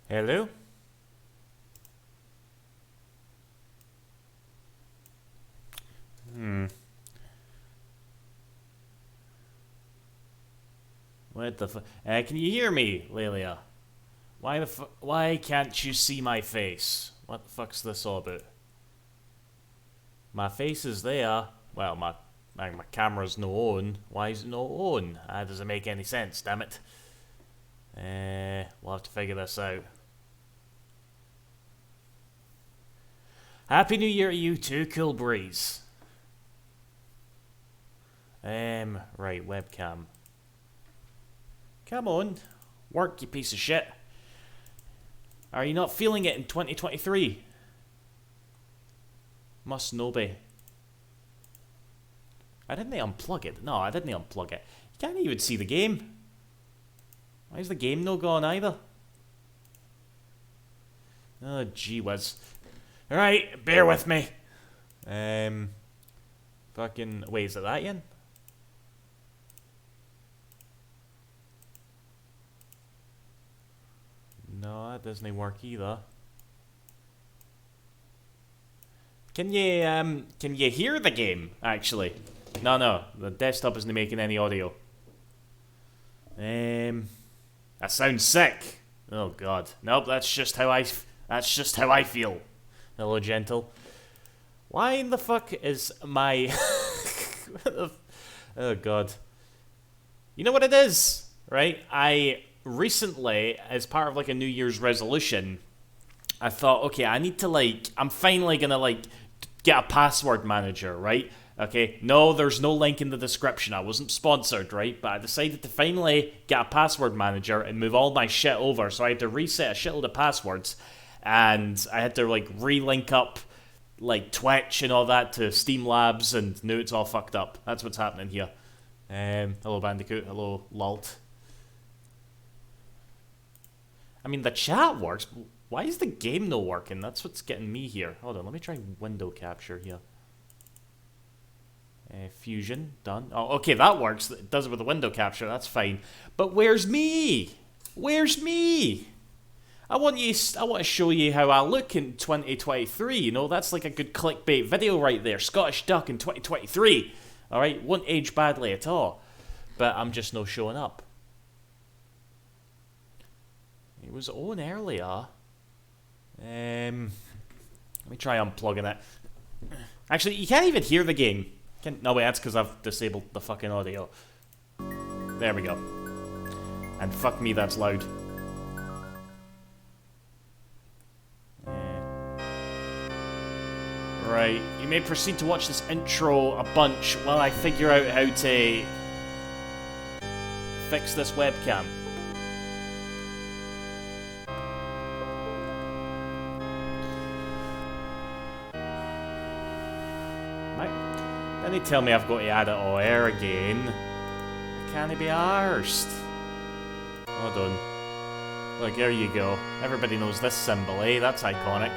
Hello? Hmm. What the can you hear me, Lelia? Why can't you see my face? What the fuck's this all about? My face is there. Well, my camera's no on. Why is it no on? That doesn't make any sense, damn it. We'll have to figure this out. Happy New Year to you too, Cool Breeze. Right, webcam. Come on. Work, you piece of shit. Are you not feeling it in 2023? Must no be. I didn't unplug it. No, I didn't unplug it. You can't even see the game. Why is the game no gone either? Oh, gee whiz. Alright, bear with me. Fucking... Wait, is it that again? No, that doesn't work either. Can you hear the game, actually? No, the desktop isn't making any audio. That sounds sick. Oh god. Nope, that's just how I feel. Hello, gentle. Why in the fuck is my... Oh god. You know what it is, right? I recently, as part of like a New Year's resolution, I thought, okay, I need to I'm finally gonna get a password manager, right? Okay, no, there's no link in the description. I wasn't sponsored, right? But I decided to finally get a password manager and move all my shit over. So I had to reset a shitload of passwords, and I had to relink up Twitch and all that to Steam Labs, and now it's all fucked up. That's what's happening here. Hello Bandicoot, hello Lalt. I mean, the chat works. Why is the game not working? That's what's getting me here. Hold on, let me try window capture here. Fusion, done. Oh, okay, that works. It does it with the window capture, that's fine. But where's me? Where's me? I want to show you how I look in 2023, you know? That's like a good clickbait video right there. Scottish Duck in 2023. Alright, won't age badly at all. But I'm just no showing up. It was on earlier. Let me try unplugging it. Actually, you can't even hear the game. No, wait, that's because I've disabled the fucking audio. There we go. And fuck me, that's loud. Right, you may proceed to watch this intro a bunch while I figure out how to fix this webcam. Then they tell me I've got to add it all air again. I can't be arsed. Hold on. Look, there you go. Everybody knows this symbol, eh? That's iconic.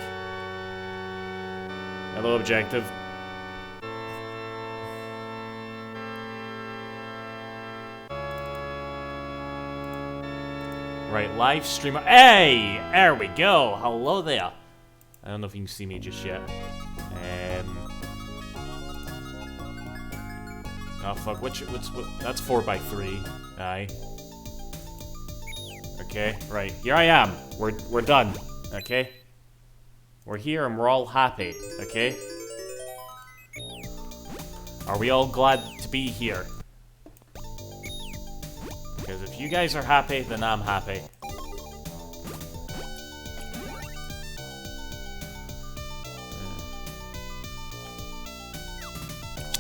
Hello, objective. Right, live streamer. Hey! There we go. Hello there. I don't know if you can see me just yet. Oh fuck, what, that's 4x3. Aye. Okay, right. Here I am. We're done. Okay? We're here and we're all happy, okay? Are we all glad to be here? Because if you guys are happy, then I'm happy.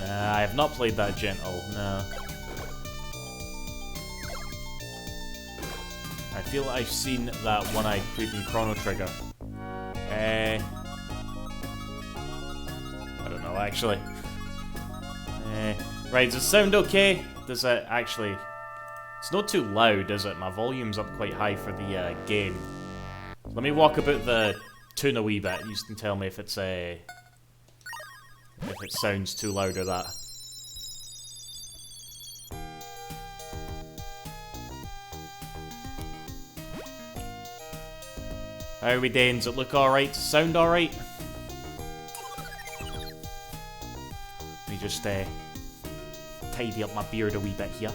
I have not played that gentle, no. I feel I've seen that one-eyed creeping Chrono Trigger. I don't know, actually. Right, does it sound okay? Does it actually... It's not too loud, is it? My volume's up quite high for the game. Let me walk about the tune a wee bit. You can tell me if it's if it sounds too loud or that. How are we doing? Does it look alright? Sound alright? Let me just tidy up my beard a wee bit here.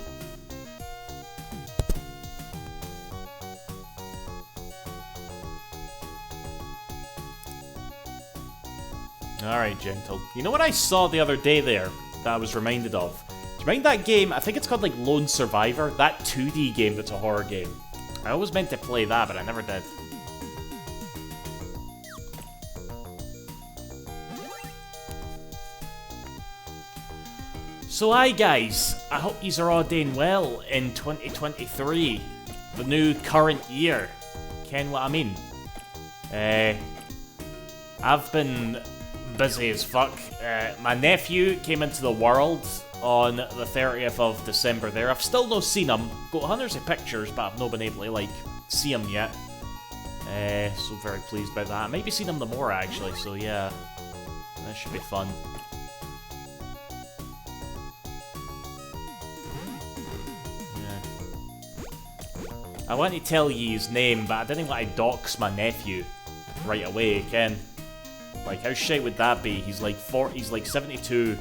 Alright, gentle. You know what I saw the other day there that I was reminded of? Do you mind that game? I think it's called like Lone Survivor. That 2D game that's a horror game. I always meant to play that, but I never did. So hi guys, I hope yous are all doing well in 2023. The new current year. Ken what I mean? I've been busy as fuck. My nephew came into the world on the 30th of December there. I've still no seen him. Got hundreds of pictures, but I've not been able to, like, see him yet. So very pleased about that. I might be seeing him tomorrow, actually, so yeah. That should be fun. I want to tell you his name, but I didn't want to dox my nephew right away, Ken. Like, how shit would that be? He's like 72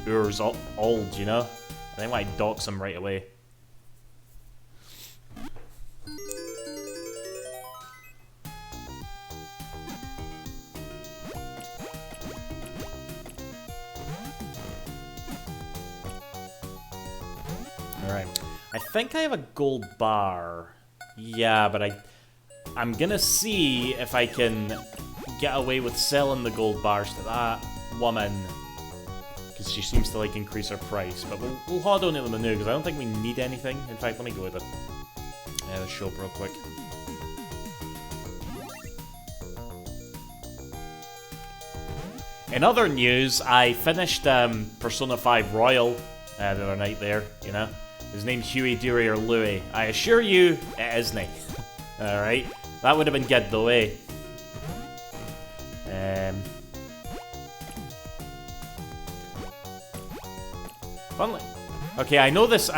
years old, you know? I didn't want to dox him right away. Alright. I think I have a gold bar. Yeah, but I'm gonna see if I can get away with selling the gold bars to that woman, because she seems to like increase her price. But we'll hold on to the menu because I don't think we need anything. In fact, let me go with it. The shop real quick. In other news, I finished Persona 5 Royal the other night there, you know. His name's Huey, Dewey, or Louie. I assure you, it isn't. Alright? That would have been good though, eh? Funnily. Okay, I know this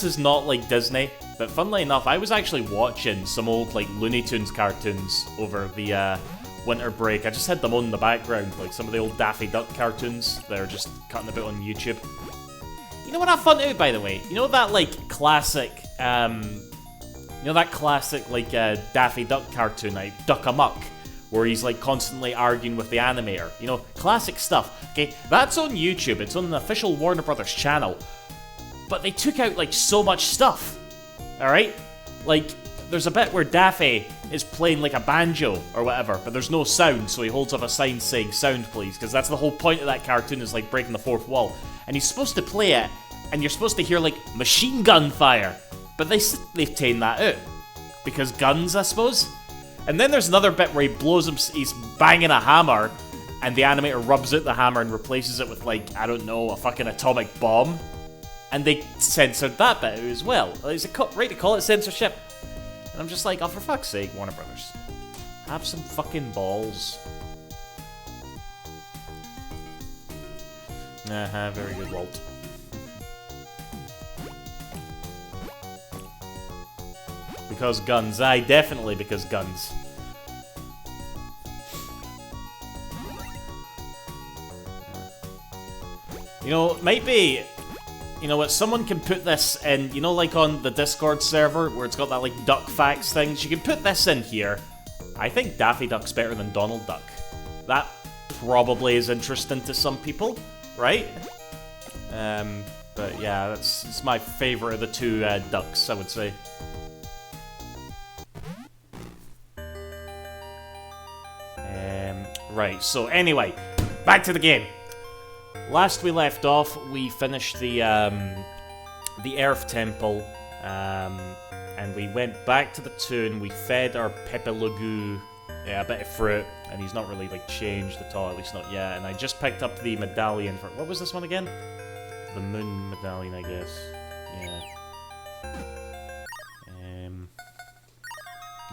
is not like Disney, but funnily enough, I was actually watching some old like Looney Tunes cartoons over the winter break. I just had them on in the background, like some of the old Daffy Duck cartoons that are just cutting about on YouTube. You know what I found out, by the way? You know that like classic, like Daffy Duck cartoon, like Duck Amuck, where he's like constantly arguing with the animator. You know, classic stuff. Okay, that's on YouTube. It's on the official Warner Brothers channel. But they took out like so much stuff. All right, like there's a bit where Daffy is playing like a banjo or whatever, but there's no sound, so he holds up a sign saying "sound, please," because that's the whole point of that cartoon, is like breaking the fourth wall. And he's supposed to play it, and you're supposed to hear like machine gun fire, but they've taken that out because guns, I suppose. And then there's another bit where he blows him, he's banging a hammer, and the animator rubs out the hammer and replaces it with like, I don't know, a fucking atomic bomb. And they censored that bit out as well. Is it right to call it censorship? And I'm just like, oh, for fuck's sake, Warner Brothers, have some fucking balls. Very good, Walt. Because guns. Aye, definitely because guns. You know, maybe, you know what, someone can put this in, you know, like on the Discord server where it's got that like duck facts thing. You can put this in here. I think Daffy Duck's better than Donald Duck. That probably is interesting to some people, right? But yeah, it's my favorite of the two ducks, I would say. Right, so anyway, back to the game. Last we left off, we finished the Earth Temple, and we went back to the toon. We fed our Pepe Lagoo a bit of fruit, and he's not really like changed at all, at least not yet. And I just picked up the medallion for, what was this one again? The moon medallion, I guess. Yeah.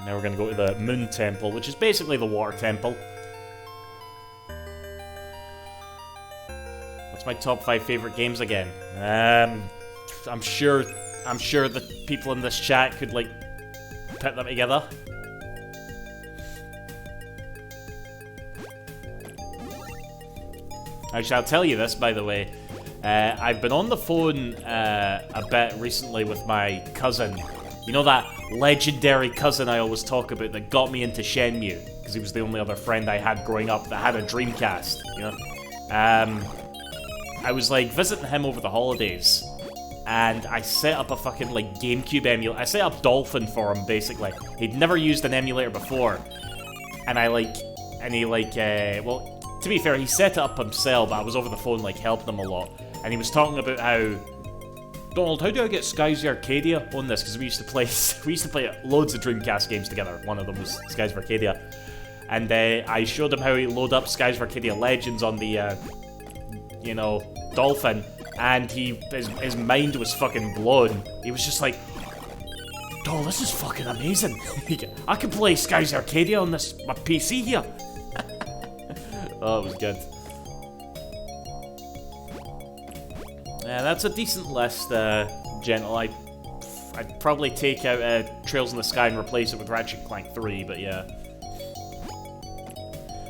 Now we're gonna go to the Moon Temple, which is basically the Water Temple. What's my top 5 favorite games again? I'm sure the people in this chat could like put them together. Actually, I'll tell you this, by the way. I've been on the phone a bit recently with my cousin. You know that legendary cousin I always talk about that got me into Shenmue? Because he was the only other friend I had growing up that had a Dreamcast, you know? I was, like, visiting him over the holidays. And I set up a fucking, like, GameCube emulator. I set up Dolphin for him, basically. He'd never used an emulator before. And well, to be fair, he set it up himself, but I was over the phone, like, helping him a lot. And he was talking about how, Donald, how do I get Skies Arcadia on this? Because we used to play loads of Dreamcast games together. One of them was Skies of Arcadia. And I showed him how he load up Skies of Arcadia Legends on the, Dolphin. And his mind was fucking blown. He was just like, oh, this is fucking amazing. I can play Skies Arcadia on my PC here. Oh, it was good. Yeah, that's a decent list, Gentle. I'd probably take out Trails in the Sky and replace it with Ratchet & Clank 3, but yeah.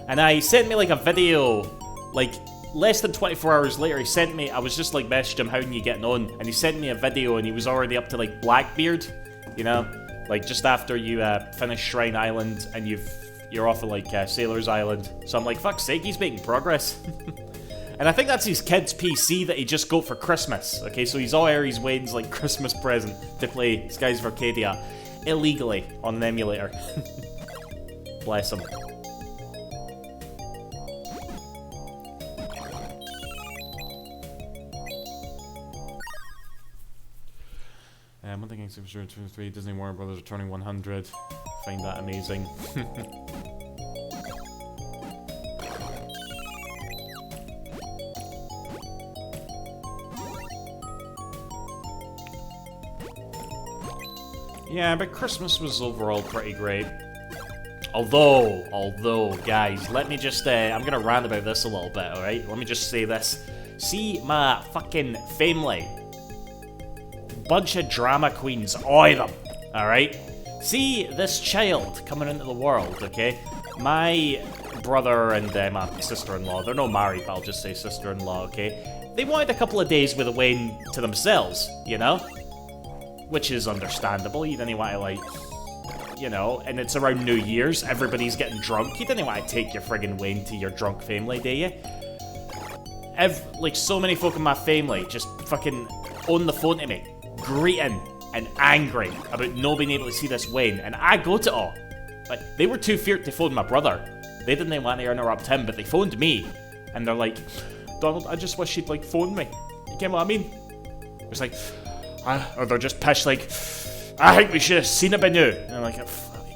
And he sent me like a video, like less than 24 hours later, he sent me, I was just like messaging him, how are you getting on? And he sent me a video and he was already up to like Blackbeard, you know? Like just after you finish Shrine Island and you're off of like Sailor's Island. So I'm like, fuck's sake, he's making progress. And I think that's his kid's PC that he just got for Christmas. Okay, so he's all Aries Wayne's like Christmas present to play Skies of Arcadia illegally on an emulator. Bless him. One thing, Super Mario 3, Disney Warner Brothers are turning 100. Find that amazing. Yeah, but Christmas was overall pretty great. Although, guys, let me just, I'm gonna rant about this a little bit, alright? Let me just say this. See my fucking family. Bunch of drama queens, all of them, alright? See this child coming into the world, okay? My brother and my sister-in-law, they're not married, but I'll just say sister-in-law, okay? They wanted a couple of days with a Wayne to themselves, you know? Which is understandable. You didn't want to, like, you know, and it's around New Year's, everybody's getting drunk. You didn't want to take your friggin' Wayne to your drunk family, do you? Like, so many folk in my family just fucking on the phone to me, greeting and angry about not being able to see this Wayne, and I got it all. Like, they were too feared to phone my brother. They didn't want to interrupt him, but they phoned me, and they're like, Donald, I just wish you'd, like, phone me. You get what I mean? It's like, or they're just pissed like, I think we should have seen it by now. And I'm like,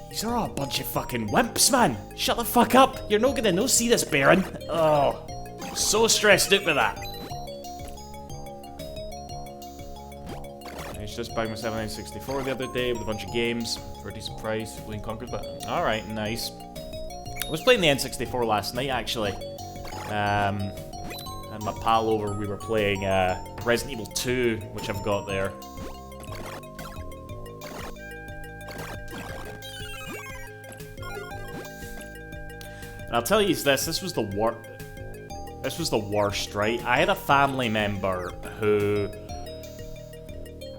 these are all a bunch of fucking wimps, man. Shut the fuck up. You're not gonna no see this, Baron. Oh, so stressed out with that. I just bagged my 7964 the other day with a bunch of games for a decent price. Wayne Conquered, but alright, nice. I was playing the N64 last night, actually. And my pal over, we were playing Resident Evil 2, which I've got there. And I'll tell you this was the worst, right? I had a family member who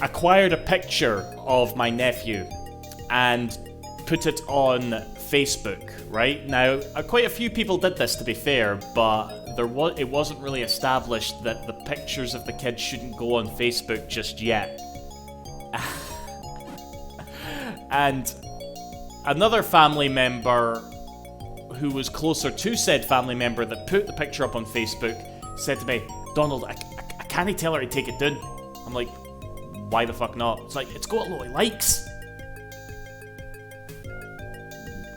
acquired a picture of my nephew and put it on Facebook, right? Now, quite a few people did this, to be fair, but it wasn't really established that the pictures of the kid shouldn't go on Facebook just yet. And another family member who was closer to said family member that put the picture up on Facebook said to me, Donald, I can't tell her to take it down. I'm like, why the fuck not? It's like, it's got a lot of likes.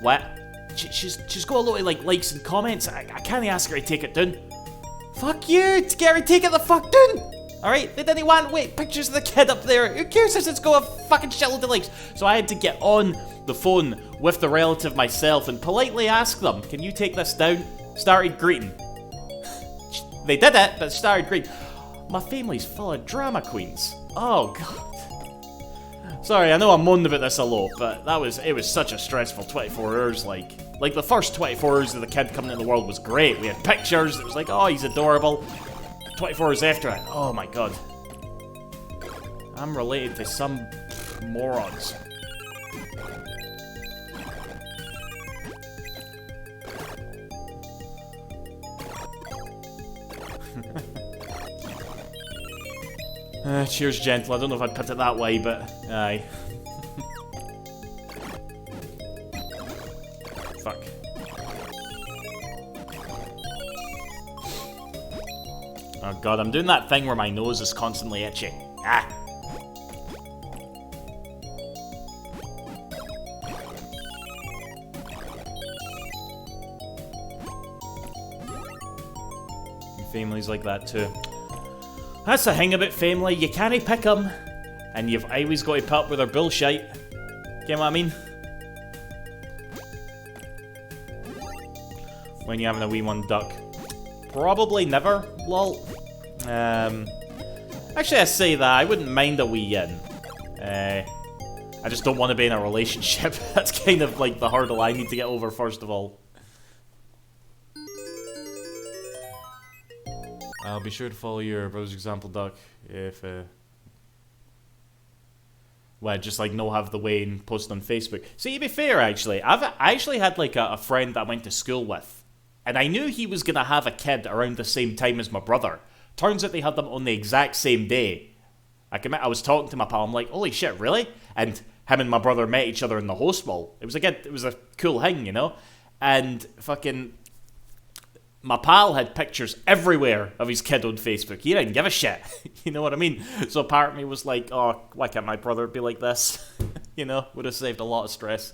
What? She's got a lot of like likes and comments. I can't ask her to take it down. Fuck you! Get her to take it the fuck down! Alright? They didn't want pictures of the kid up there. Who cares if it's got a fucking shitload of likes? So I had to get on the phone with the relative myself and politely ask them, can you take this down? Started greeting. They did it, but started greeting. My family's full of drama queens. Oh, God. Sorry, I know I moaned about this a lot, but it was such a stressful 24 hours, like the first 24 hours of the kid coming into the world was great. We had pictures, it was like, oh, he's adorable. 24 hours after it, oh my god. I'm related to some morons. Cheers, gentle. I don't know if I'd put it that way, but aye. Fuck. Oh god, I'm doing that thing where my nose is constantly itchy. Ah! Families like that too. That's the thing about family, you can't pick them, and you've always got to put up with their bullshit. Get what I mean? When you're having a wee one duck. Probably never, lol. Actually I say that, I wouldn't mind a wee yin. I just don't want to be in a relationship. That's kind of like the hurdle I need to get over first of all. I'll be sure to follow your brother's example, Duck, if, well, just, like, no have the way and post on Facebook. See, to be fair, actually, I actually had, like, a friend that I went to school with, and I knew he was gonna have a kid around the same time as my brother. Turns out they had them on the exact same day. I was talking to my pal, I'm like, holy shit, really? And him and my brother met each other in the hostel. It was a cool thing, you know? And fucking... my pal had pictures everywhere of his kid on Facebook. He didn't give a shit. You know what I mean? So part of me was like, oh, why can't my brother be like this? You know, would have saved a lot of stress.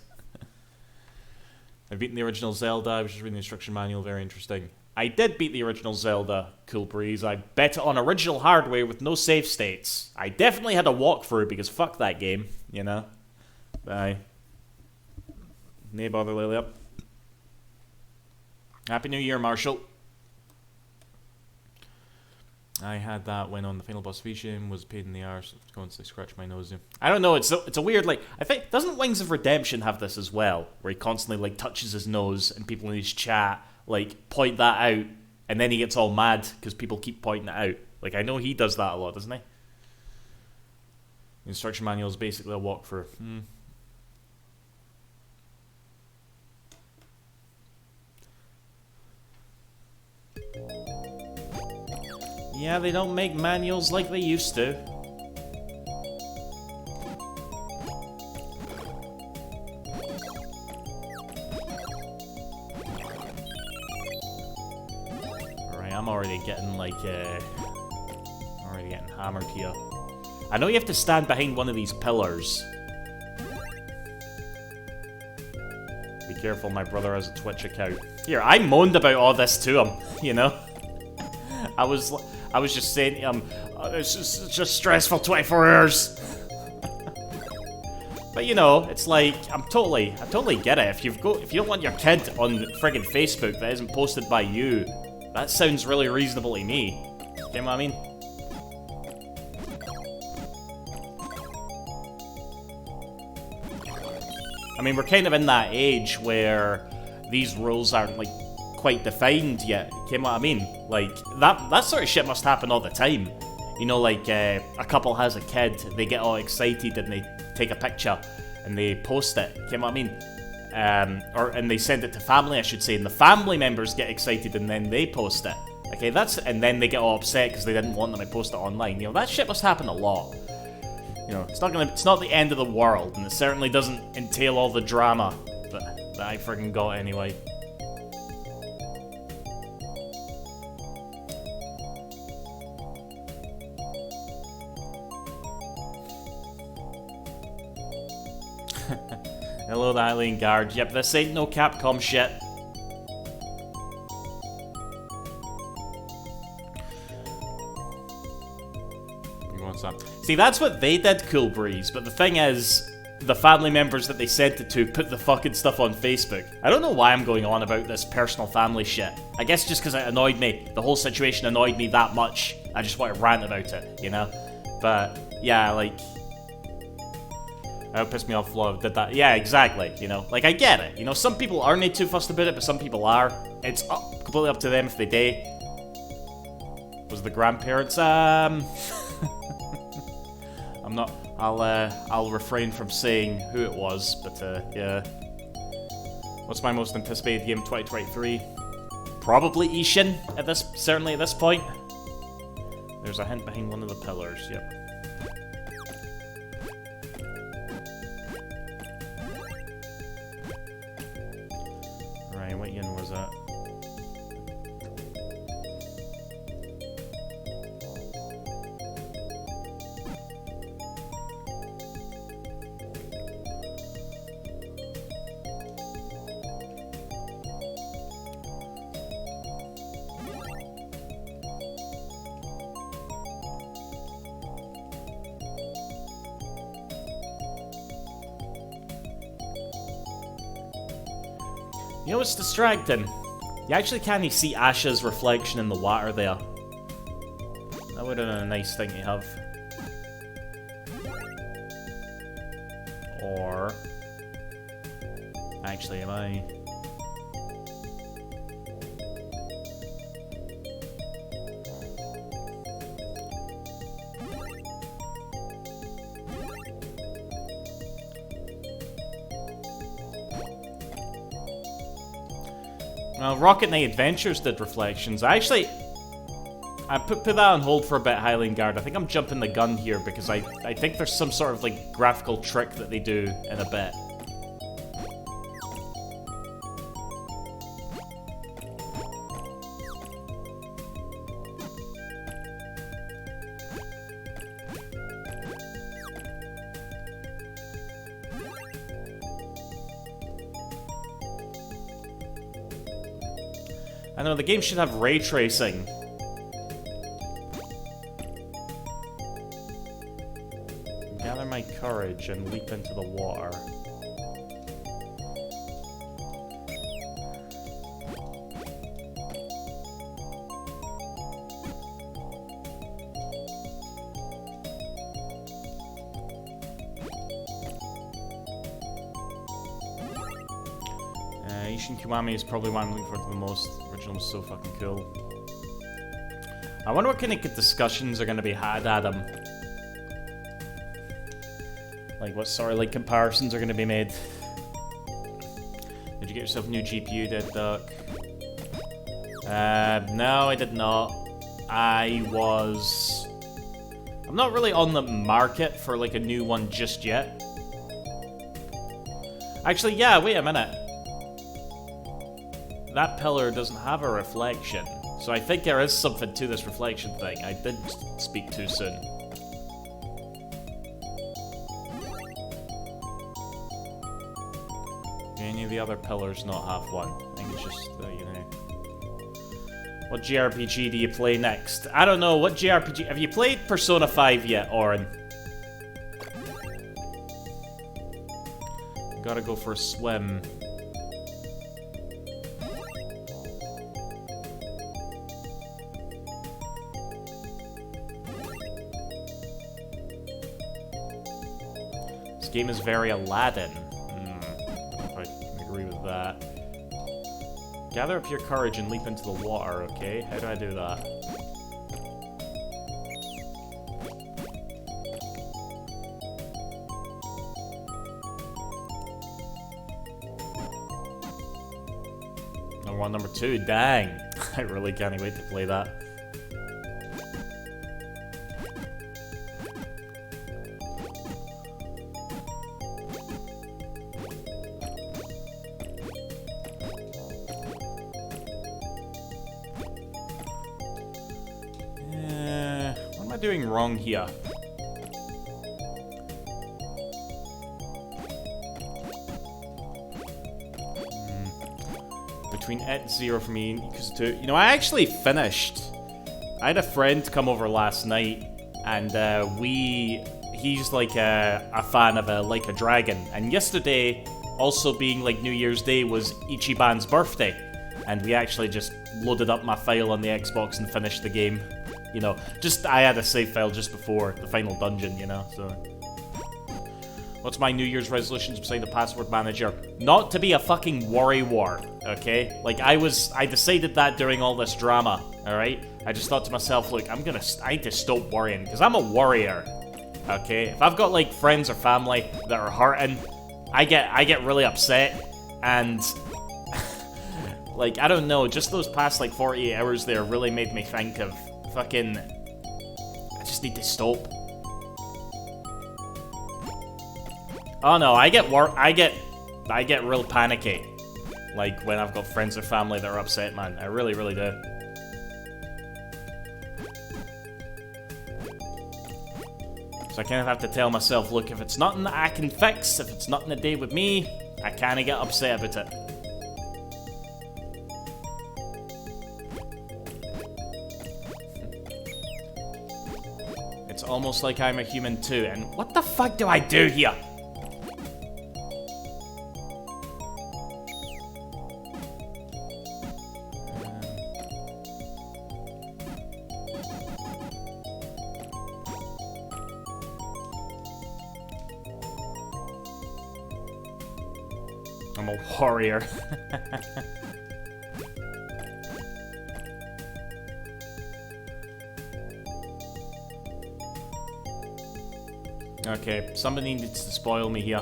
I've beaten the original Zelda. I was just reading the instruction manual. Very interesting. I did beat the original Zelda, Cool Breeze. I bet it on original hardware with no save states. I definitely had a walkthrough because fuck that game, you know? Bye. No bother, Lilia. Happy New Year, Marshall. I had that when on the final boss vision, was paid in the arse, constantly scratch my nose. I don't know, it's a weird, like, I think, doesn't Wings of Redemption have this as well? Where he constantly, like, touches his nose and people in his chat, like, point that out, and then he gets all mad because people keep pointing it out. Like, I know he does that a lot, doesn't he? The instruction manual is basically a walkthrough. Yeah, they don't make manuals like they used to. Alright, I'm already getting like, already getting hammered here. I know you have to stand behind one of these pillars. Be careful, my brother has a Twitch account. Here, I moaned about all this to him, you know? I was just saying to him, it's just stressful 24 hours. But you know, it's like, I totally get it. If you don't want your kid on friggin' Facebook that isn't posted by you, that sounds really reasonable to me. You know what I mean? I mean, we're kind of in that age where these rules aren't, like, quite defined yet. You know what I mean? Like, that sort of shit must happen all the time. You know, like, a couple has a kid, they get all excited and they take a picture and they post it. You know what I mean? And they send it to family, I should say, and the family members get excited and then they post it. Okay, and then they get all upset because they didn't want them to post it online. You know, that shit must happen a lot. You know, it's not the end of the world, and it certainly doesn't entail all the drama that I friggin' got anyway. Hello, the Eileen Guard. Yep, this ain't no Capcom shit. What's up? See, that's what they did, Cool Breeze, but the thing is, the family members that they sent it to put the fucking stuff on Facebook. I don't know why I'm going on about this personal family shit. I guess just because it annoyed me. The whole situation annoyed me that much. I just want to rant about it, you know? But, yeah, like... That would piss me off if Law did that. Yeah, exactly, you know. Like, I get it. You know, some people aren't too fussed about it, but some people are. It's completely up to them if they do. Was the grandparents, I'm not... I'll refrain from saying who it was, but, yeah. What's my most anticipated game of 2023? Probably Ishin, certainly at this point. There's a hint behind one of the pillars, yep. Right, what yin was that? You know what's distracting? You actually can't see Asha's reflection in the water there. That would have been a nice thing to have. Or... Actually, am I... Well, Rocket Knight Adventures did reflections. I put that on hold for a bit, Highland Guard. I think I'm jumping the gun here because I think there's some sort of like graphical trick that they do in a bit. I know, the game should have ray tracing. Gather my courage and leap into the water. Ishin Kiwami is probably one I'm looking forward to the most. The original was so fucking cool. I wonder what kind of discussions are going to be had at them. Like, what sort of, like, comparisons are going to be made. Did you get yourself a new GPU, Dead Duck? No, I did not. I'm not really on the market for, like, a new one just yet. Actually, yeah, wait a minute. That pillar doesn't have a reflection, so I think there is something to this reflection thing. I did speak too soon. Do any of the other pillars not have one? I think it's just, you know... What JRPG do you play next? I don't know, what JRPG... Have you played Persona 5 yet, Orin? Gotta go for a swim. Game is very Aladdin. I don't know if I can agree with that. Gather up your courage and leap into the water, okay? How do I do that? Number 2, dang. I really can't wait to play that. Doing wrong here. Between Zero for me and Yakuza 2. You know, I actually finished. I had a friend come over last night, and he's like a fan of Like a Dragon. And yesterday, also being like New Year's Day, was Ichiban's birthday. And we actually just loaded up my file on the Xbox and finished the game. You know, I had a save file just before the final dungeon, you know, so... What's my New Year's resolutions beside the password manager? Not to be a fucking worrywart, okay? Like, I decided that during all this drama, alright? I just thought to myself, look, I need to stop worrying, because I'm a warrior, okay? If I've got, like, friends or family that are hurting, I get really upset, and, like, I don't know, just those past, like, 48 hours there really made me think of fucking, I just need to stop. Oh no, I get real panicky. Like, when I've got friends or family that are upset, man. I really, really do. So I kind of have to tell myself, look, if it's nothing that I can fix, if it's nothing to do with me, I kind of get upset about it. It's almost like I'm a human too, and what the fuck do I do here? I'm a warrior. Okay, somebody needs to spoil me here.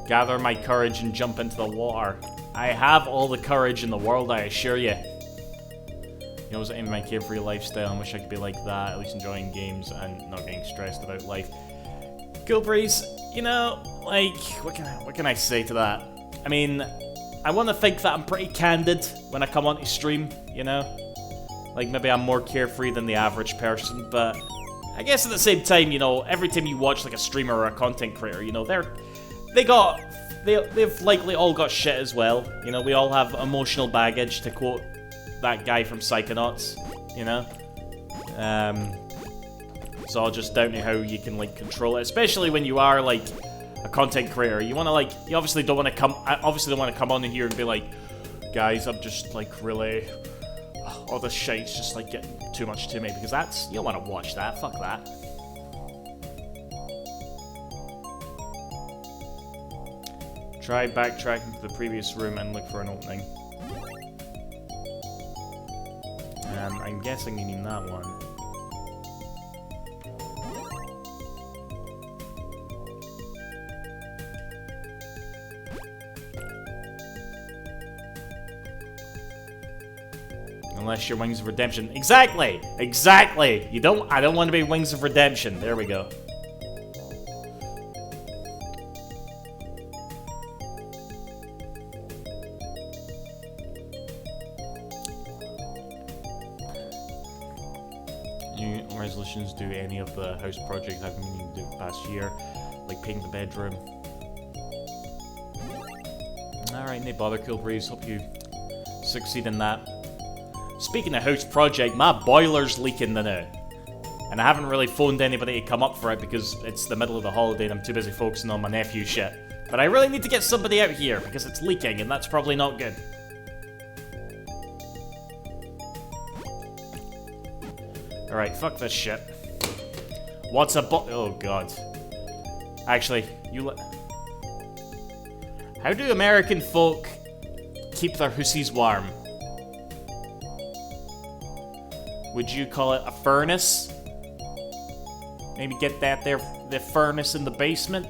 Gather my courage and jump into the water. I have all the courage in the world, I assure you. You know, I was aiming my carefree lifestyle and wish I could be like that, at least enjoying games and not getting stressed about life. Cool Breeze, you know, like, what can I say to that? I mean, I want to think that I'm pretty candid when I come onto stream, you know? Like, maybe I'm more carefree than the average person, but I guess at the same time, you know, every time you watch, like, a streamer or a content creator, you know, they've likely all got shit as well. You know, we all have emotional baggage, to quote that guy from Psychonauts, you know? It's all just down to how you can, like, control it, especially when you are, like, a content creator. You want to, like, you obviously don't want to come on in here and be like, guys, I'm just, like, really, all this shit's just, like, getting too much to me, because you don't want to watch that. Fuck that. Try backtracking to the previous room and look for an opening. I'm guessing you mean that one. Unless you're Wings of Redemption. Exactly! Exactly! I don't want to be Wings of Redemption. There we go. New resolutions do any of the house projects I've been meaning to do the past year, like painting the bedroom. Alright, no bother, Cool Breeze. Hope you succeed in that. Speaking of house project, my boiler's leaking now. And I haven't really phoned anybody to come up for it because it's the middle of the holiday and I'm too busy focusing on my nephew's shit. But I really need to get somebody out here because it's leaking and that's probably not good. Alright, fuck this shit. What's a oh god. Actually, how do American folk keep their hussies warm? Would you call it a furnace? Maybe get the furnace in the basement?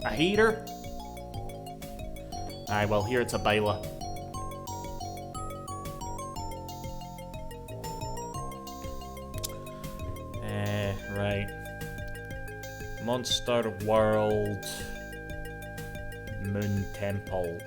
A heater? Aye, well, here it's a boiler. Right. Monster World Moon Temple.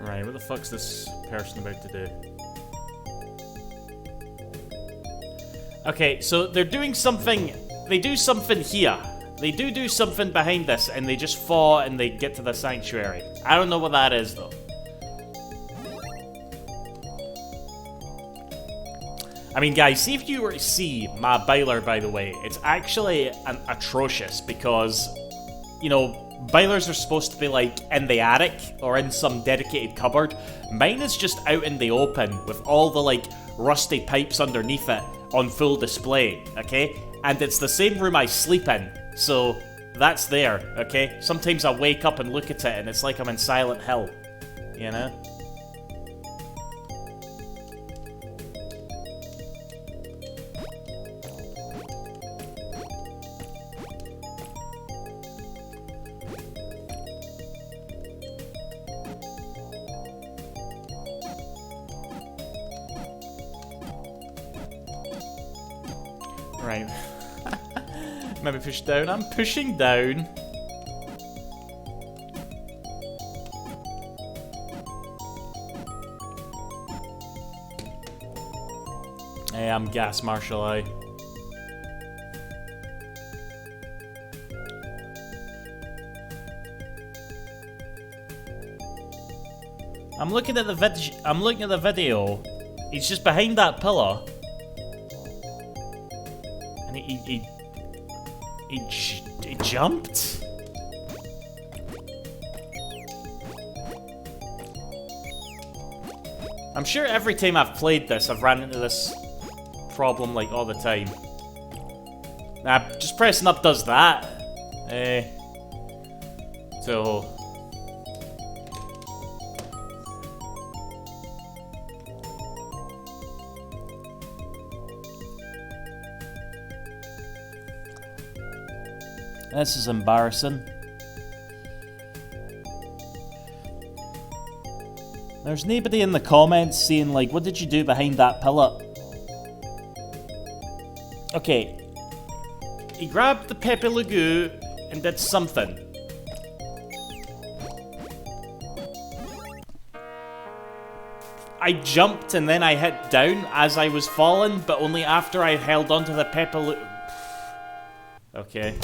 Right, what the fuck's this person about to do? Okay, so they're doing something. They do something here. They do something behind this, and they just fall and they get to the sanctuary. I don't know what that is, though. I mean, guys, see if you were to see my Byler, by the way. It's actually atrocious because, you know, Bylers are supposed to be, like, in the attic or in some dedicated cupboard. Mine is just out in the open with all the, like, rusty pipes underneath it on full display, okay? And it's the same room I sleep in, so that's there, okay? Sometimes I wake up and look at it and it's like I'm in Silent Hill, you know? Right. Maybe push down. I'm pushing down. Hey, I'm Gas Marshal I. I'm looking at the video. He's just behind that pillar. And he jumped? I'm sure every time I've played this, I've ran into this problem, like, all the time. Nah, just pressing up does that. So... This is embarrassing. There's nobody in the comments saying, like, what did you do behind that pillar? Okay. He grabbed the Pepe Le Pew and did something. I jumped and then I hit down as I was falling, but only after I held onto the Pepe Le... Okay.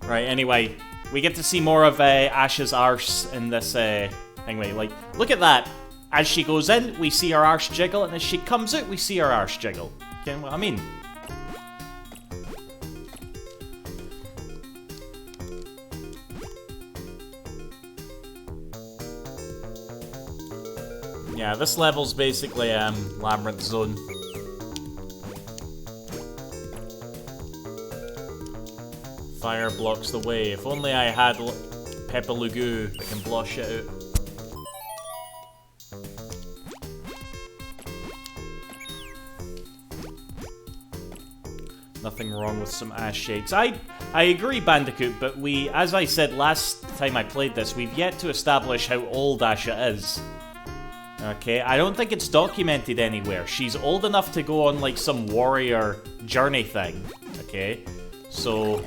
Right, anyway, we get to see more of Ash's arse in this thing. Wait, like, look at that. As she goes in, we see her arse jiggle, and as she comes out, we see her arse jiggle. Get what I mean? Yeah, this level's basically Labyrinth Zone. Fire blocks the way. If only I had Pepe Le Pew that can block shit out. Nothing wrong with some ash shades. I agree, Bandicoot, but we, as I said last time I played this, we've yet to establish how old Asha is. Okay, I don't think it's documented anywhere. She's old enough to go on, like, some warrior journey thing. Okay, so...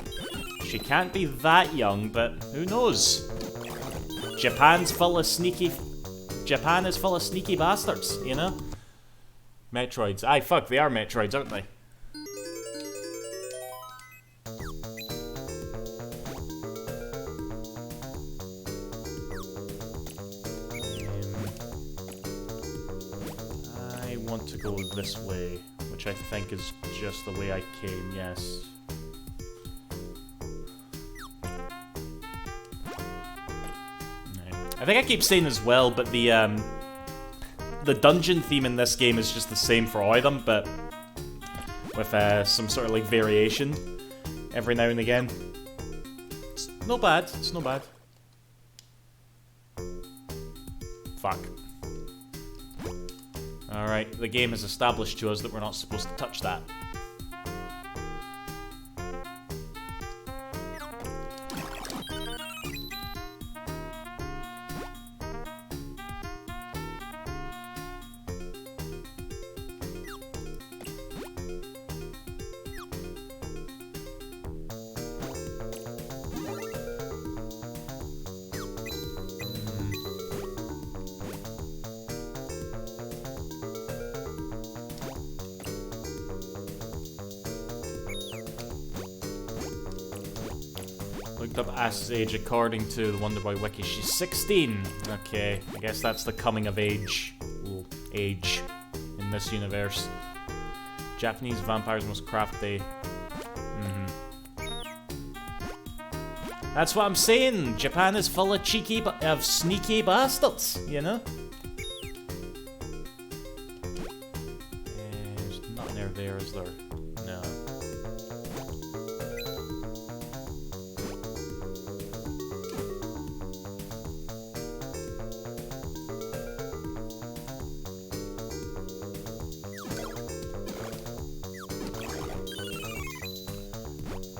she can't be that young, but who knows? Japan is full of sneaky bastards, you know? Metroids. Aye, fuck, they are Metroids, aren't they? I want to go this way, which I think is just the way I came, yes. I think I keep saying as well, but the dungeon theme in this game is just the same for all of them, but with some sort of, like, variation every now and again. It's not bad. It's not bad. Fuck. Alright, the game has established to us that we're not supposed to touch that. Looked up Ass's age according to the Wonder Boy wiki. She's 16. Okay, I guess that's the coming of age. Well, age in this universe. Japanese vampires must crafty. That's what I'm saying. Japan is full of sneaky bastards, you know? There's nothing there, is there? No.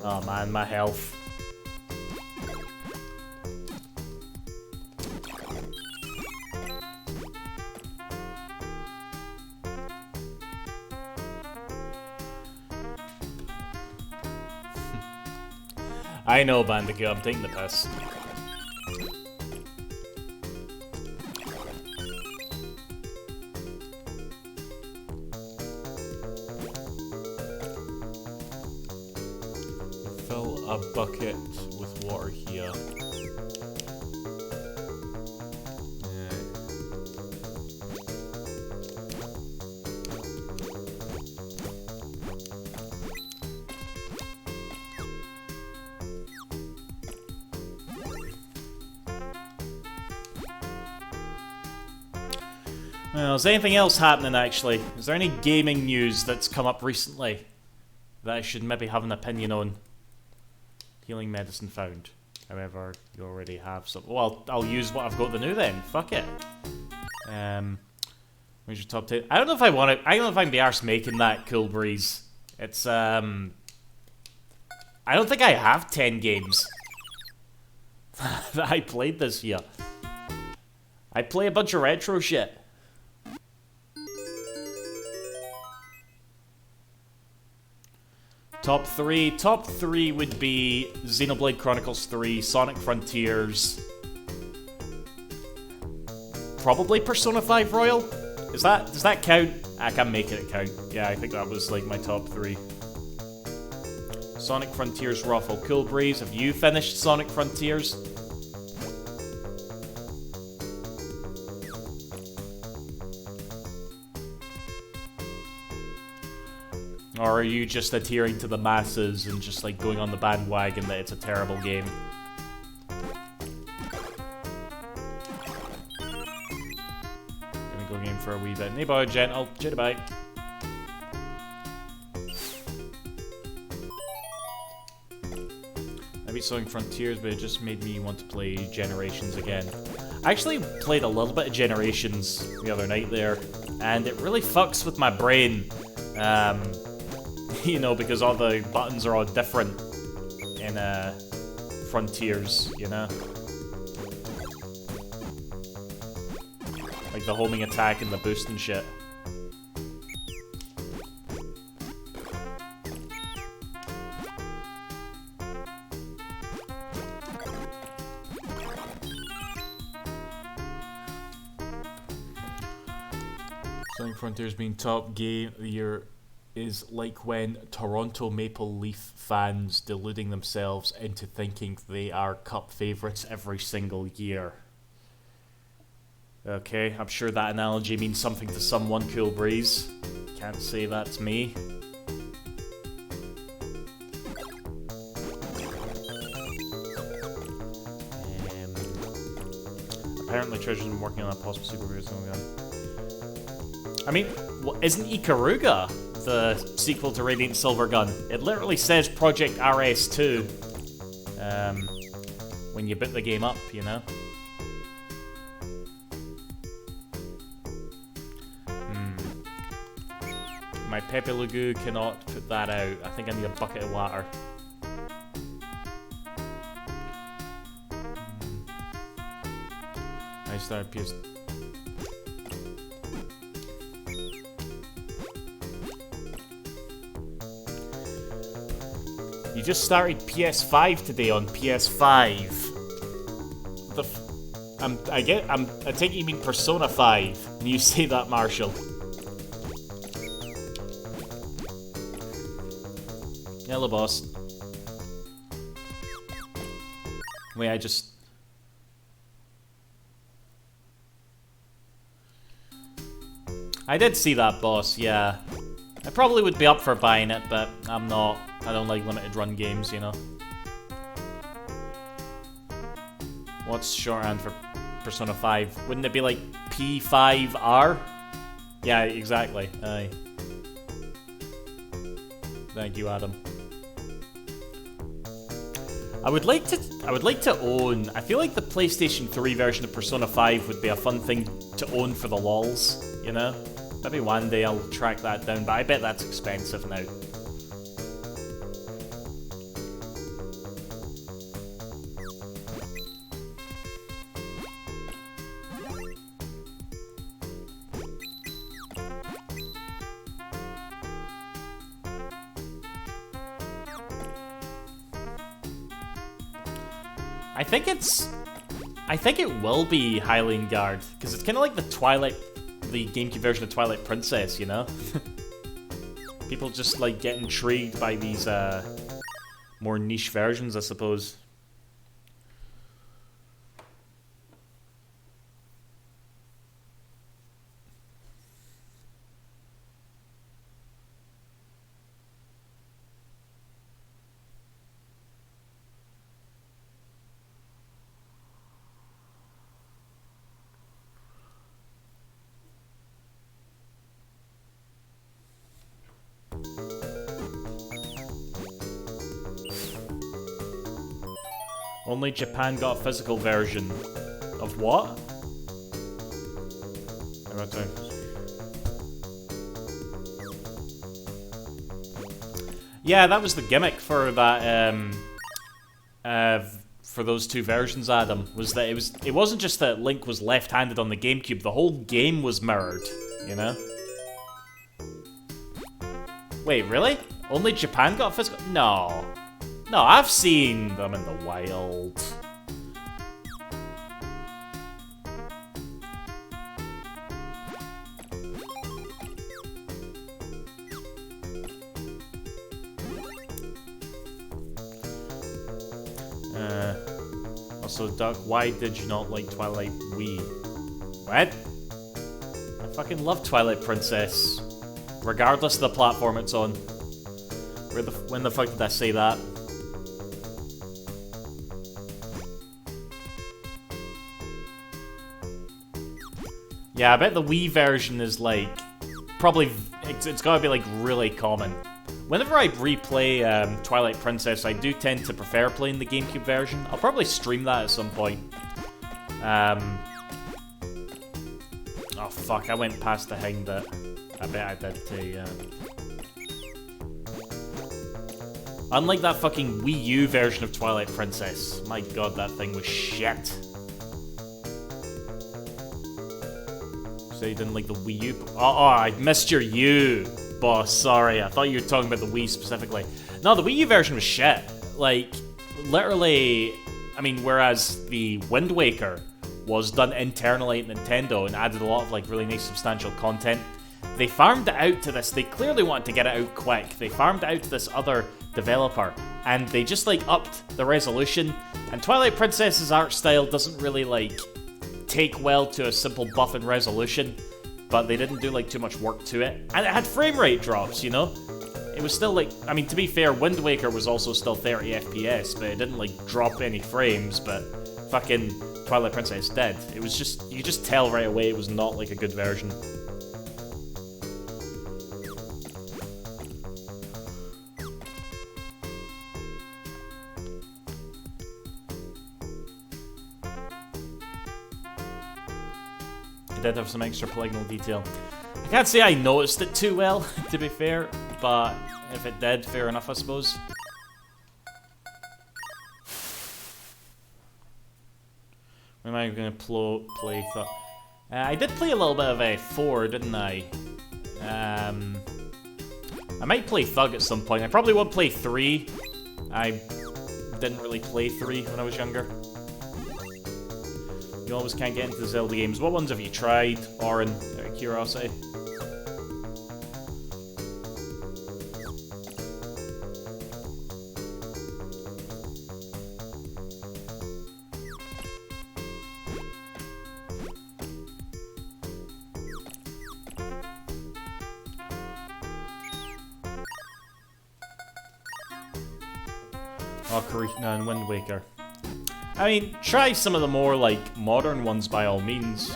Oh man, my health. I know, Bandicoot, I'm taking the piss. Fill a bucket with water here. Well, is anything else happening, actually? Is there any gaming news that's come up recently that I should maybe have an opinion on? Healing medicine found. However, you already have some. Well, I'll use what I've got to do then. Fuck it. Where's your top 10? I don't know if I want to. I don't know if I can be arsed making that, Cool Breeze. It's, I don't think I have 10 games that I played this year. I play a bunch of retro shit. Top 3. Top 3 would be Xenoblade Chronicles 3, Sonic Frontiers, probably Persona 5 Royal. Does that count? I can make it count. Yeah, I think that was like my top 3. Sonic Frontiers Ruffle. Cool Breeze, have you finished Sonic Frontiers? Or are you just adhering to the masses and just like going on the bandwagon that it's a terrible game? Gonna go game for a wee bit. Hey boy, gentle. Jitty bye. I beat Sonic Frontiers, but it just made me want to play Generations again. I actually played a little bit of Generations the other night there, and it really fucks with my brain. You know, because all the buttons are all different in Frontiers, you know? Like the homing attack and the boost and shit. Sonic Frontiers being top game of the year is like when Toronto Maple Leaf fans deluding themselves into thinking they are cup favourites every single year. Okay, I'm sure that analogy means something to someone, Cool Breeze. Can't say that's me. Apparently Treasure's been working on a possible sequel for Silvergun. I mean, isn't Ikaruga the sequel to Radiant Silvergun? It literally says Project RS2 when you boot the game up, you know? My Pepe Lugu cannot put that out. I think I need a bucket of water. I started PS... You just started PS5 today on PS5. I take it you mean Persona 5 when you say that, Marshall. Hello, boss. Wait, I just... I did see that boss, yeah. I probably would be up for buying it, but I'm not. I don't like limited run games, you know. What's shorthand for Persona 5? Wouldn't it be like P5R? Yeah, exactly. Aye. Thank you, Adam. I would like to own... I feel like the PlayStation 3 version of Persona 5 would be a fun thing to own for the lols, you know? Maybe one day I'll track that down, but I bet that's expensive now. I think it will be Hylian Guard, because it's kind of like the GameCube version of Twilight Princess, you know? People just, like, get intrigued by these, more niche versions, I suppose. Only Japan got a physical version. Of what? Yeah, that was the gimmick for that, for those two versions, Adam, was that it wasn't just that Link was left-handed on the GameCube, the whole game was mirrored, you know? Wait, really? Only Japan got a physical? No. No, I've seen them in the wild. Also, Duck, why did you not like Twilight Wii? What? I fucking love Twilight Princess. Regardless of the platform it's on. When the fuck did I say that? Yeah, I bet the Wii version is like... Probably... It's gotta be like really common. Whenever I replay Twilight Princess, I do tend to prefer playing the GameCube version. I'll probably stream that at some point. Oh fuck, I went past the thing that... I bet I did too, yeah. Unlike that fucking Wii U version of Twilight Princess. My god, that thing was shit. So you didn't like the Wii U? Oh, I missed your U, boss. Sorry, I thought you were talking about the Wii specifically. No, the Wii U version was shit. Like, literally, I mean, whereas the Wind Waker was done internally at Nintendo and added a lot of like really nice substantial content, they farmed it out to this. They clearly wanted to get it out quick. They farmed it out to this other developer, and they just like upped the resolution. And Twilight Princess's art style doesn't really like take well to a simple buff and resolution, but they didn't do like too much work to it, and it had frame rate drops, you know. It was still like, I mean, to be fair, Wind Waker was also still 30 FPS, but it didn't like drop any frames. But fucking Twilight Princess did. It was just, you could just tell right away it was not like a good version. Did have some extra polygonal detail. I can't say I noticed it too well, to be fair, but if it did, fair enough, I suppose. When am I going to play Thug? I did play a little bit of 4, didn't I? I might play Thug at some point. I probably won't play 3. I didn't really play 3 when I was younger. You always can't get into the Zelda games. What ones have you tried, Orin, out of curiosity? Ocarina and Wind Waker. I mean, try some of the more, like, modern ones by all means.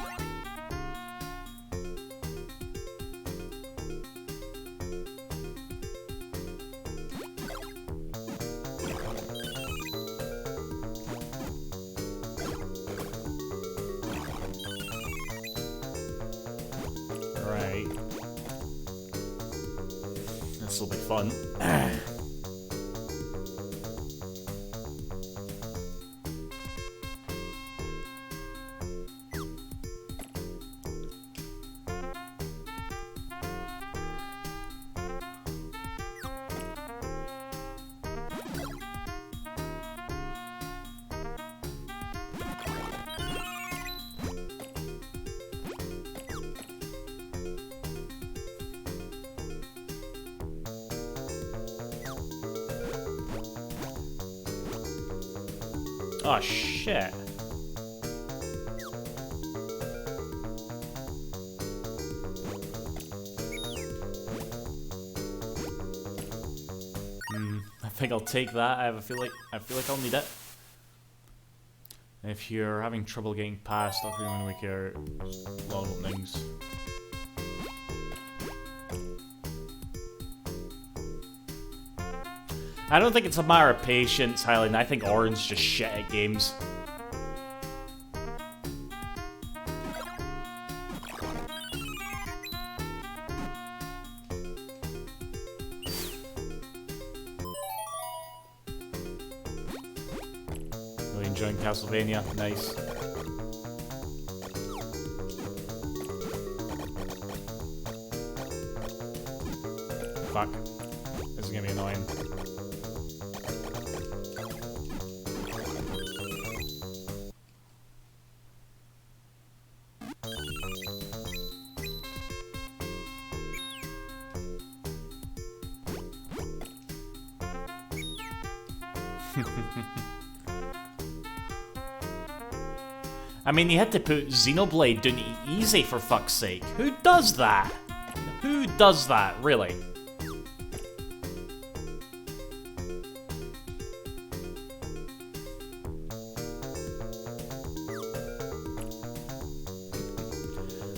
Right. This'll be fun. Oh, shit. I think I'll take that. I feel like I'll need it. If you're having trouble getting past Ocarina and Waker, long openings. I don't think it's a matter of patience, Hylian. I think Auron's just shit at games. Really enjoying Castlevania. Nice. Fuck. This is gonna be annoying. I mean, you had to put Xenoblade down easy for fuck's sake. Who does that? Who does that, really?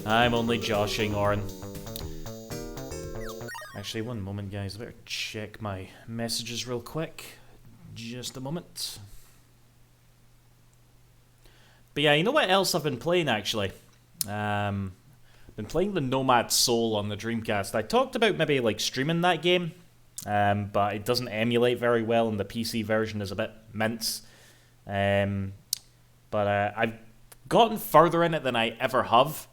I'm only joshing, Auron. Actually, one moment, guys. I better check my messages real quick. Just a moment. But yeah, you know what else I've been playing, actually? Been playing the Nomad Soul on the Dreamcast. I talked about maybe, like, streaming that game, but it doesn't emulate very well, and the PC version is a bit mince. But I've gotten further in it than I ever have.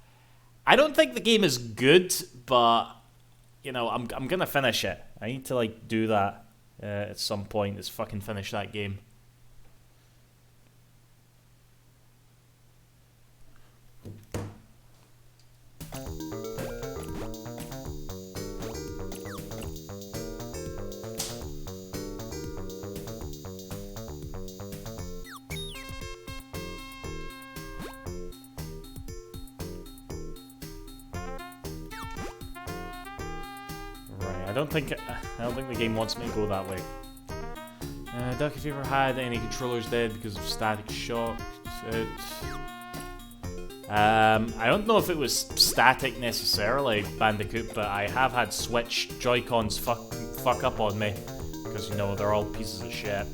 I don't think the game is good, but, you know, I'm gonna finish it. I need to, like, do that at some point, is fucking finish that game. I don't think the game wants me to go that way. Duck, if you ever had any controllers dead because of static shock, I don't know if it was static necessarily, Bandicoot, but I have had Switch Joy-Cons fuck up on me because, you know, they're all pieces of shit.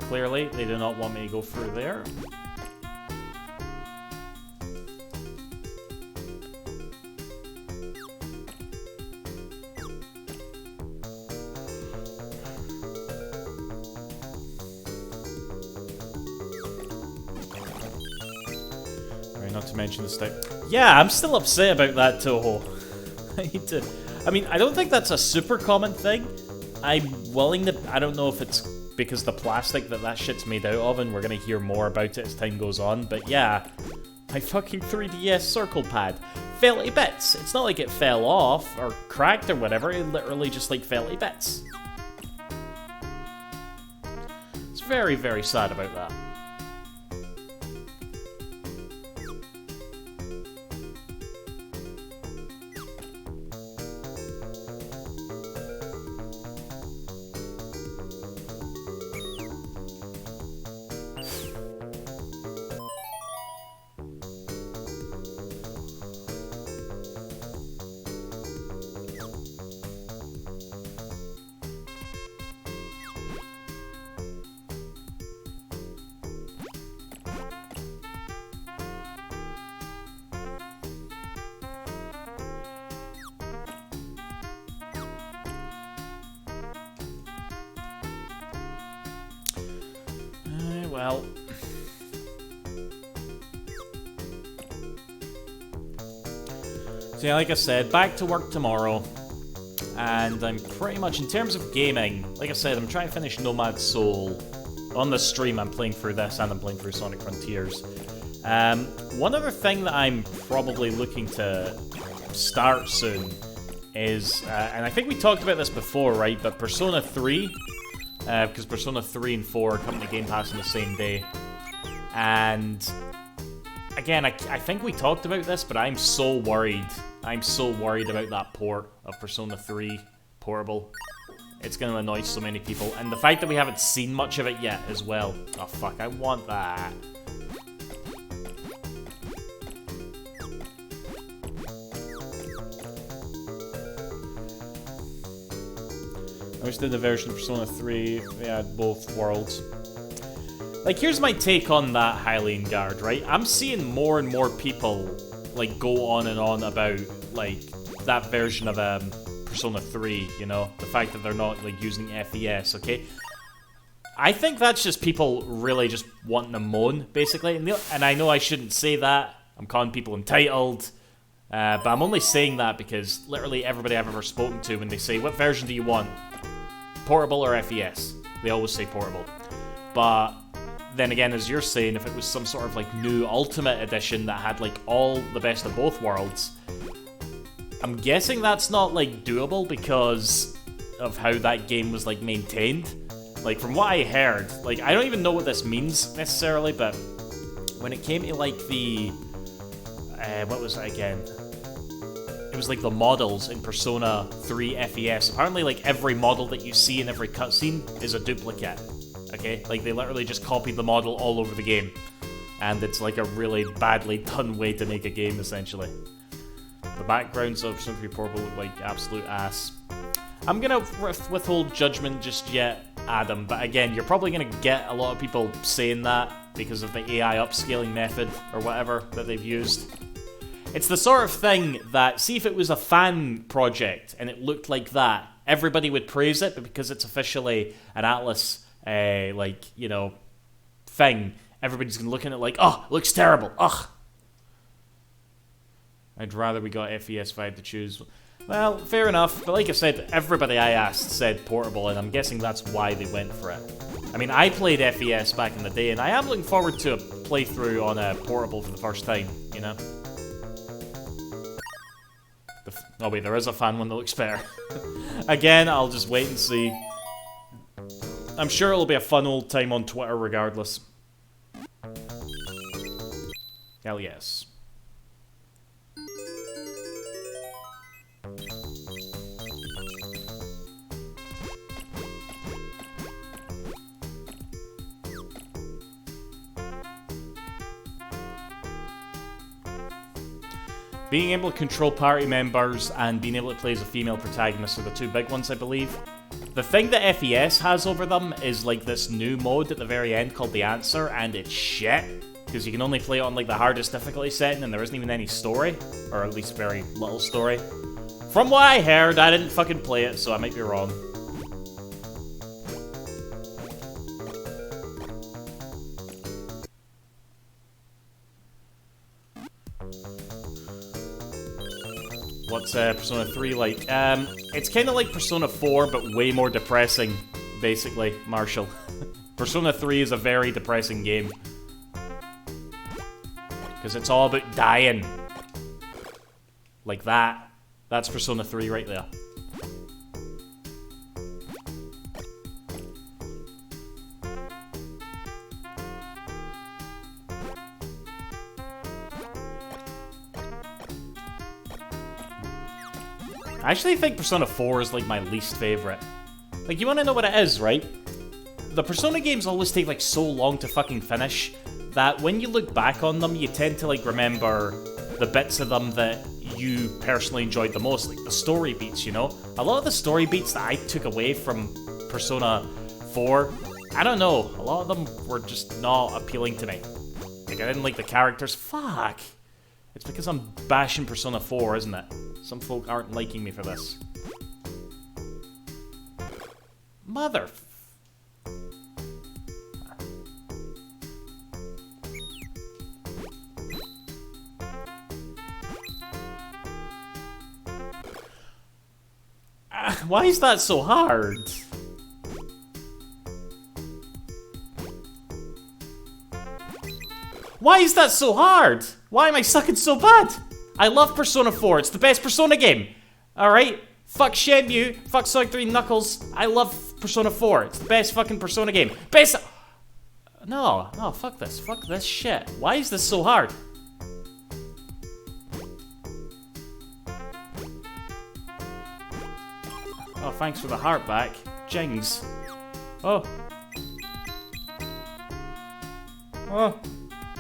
Clearly, they do not want me to go through there. Right, not to mention the stick. Yeah, I'm still upset about that, Toho. I mean, I don't think that's a super common thing. I'm willing to... I don't know if it's because the plastic that shit's made out of, and we're gonna hear more about it as time goes on. But yeah, my fucking 3DS Circle Pad fell to bits. It's not like it fell off or cracked or whatever, it literally just like fell to bits. It's very, very sad about that. Well, so yeah, like I said, back to work tomorrow, and I'm pretty much, in terms of gaming, like I said, I'm trying to finish Nomad Soul. On the stream, I'm playing through this, and I'm playing through Sonic Frontiers. One other thing that I'm probably looking to start soon is, and I think we talked about this before, right, but Persona 3, because Persona 3 and 4 come to Game Pass on the same day. And again, I think we talked about this, but I'm so worried. I'm so worried about that port of Persona 3 Portable. It's going to annoy so many people. And the fact that we haven't seen much of it yet as well. Oh fuck, I want that. I wish they did a version of Persona 3, they had both worlds. Like, here's my take on that, Hylian Guard, right? I'm seeing more and more people, like, go on and on about, like, that version of Persona 3, you know? The fact that they're not, like, using FES, okay? I think that's just people really just wanting to moan, basically. And I know I shouldn't say that. I'm calling people entitled. But I'm only saying that because literally everybody I've ever spoken to, when they say, what version do you want? Portable or FES? They always say portable. But then again, as you're saying, if it was some sort of like new Ultimate Edition that had like all the best of both worlds, I'm guessing that's not like doable because of how that game was like maintained. Like from what I heard, like I don't even know what this means necessarily, but when it came to like the what was it again? It was like the models in Persona 3 FES. Apparently, like, every model that you see in every cutscene is a duplicate, okay? Like, they literally just copied the model all over the game. And it's, like, a really badly done way to make a game, essentially. The backgrounds of Persona 3 Portable look like absolute ass. I'm gonna withhold judgment just yet, Adam, but again, you're probably gonna get a lot of people saying that because of the AI upscaling method or whatever that they've used. It's the sort of thing that, see if it was a fan project and it looked like that, everybody would praise it, but because it's officially an Atlas, like, you know, thing, everybody's gonna look at it like, oh, it looks terrible, ugh. I'd rather we got FES5 to choose. Well, fair enough, but like I said, everybody I asked said portable, and I'm guessing that's why they went for it. I mean, I played FES back in the day, and I am looking forward to a playthrough on a portable for the first time, you know? Oh wait, there is a fan one that looks better. Again, I'll just wait and see. I'm sure it'll be a fun old time on Twitter regardless. Hell yes. Being able to control party members and being able to play as a female protagonist are the two big ones, I believe. The thing that FES has over them is like this new mode at the very end called The Answer, and it's shit. Because you can only play it on like the hardest difficulty setting and there isn't even any story. Or at least very little story. From what I heard, I didn't fucking play it, so I might be wrong. What's Persona 3 like? It's kind of like Persona 4, but way more depressing basically, Marshall. Persona 3 is a very depressing game. Because it's all about dying. Like that. That's Persona 3 right there. I actually think Persona 4 is like my least favorite. Like, you want to know what it is, right? The Persona games always take like so long to fucking finish that when you look back on them, you tend to like remember the bits of them that you personally enjoyed the most, like the story beats, you know? A lot of the story beats that I took away from Persona 4, I don't know, a lot of them were just not appealing to me. Like, I didn't like the characters. Fuck! It's because I'm bashing Persona 4, isn't it? Some folk aren't liking me for this. Mother... Why is that so hard? Why is that so hard? Why am I sucking so bad? I love Persona 4. It's the best Persona game. Alright? Fuck Shenmue. Fuck Sonic 3 Knuckles. I love Persona 4. It's the best fucking Persona game. Best... No, fuck this. Fuck this shit. Why is this so hard? Oh, thanks for the heart back. Jings. Oh. Oh.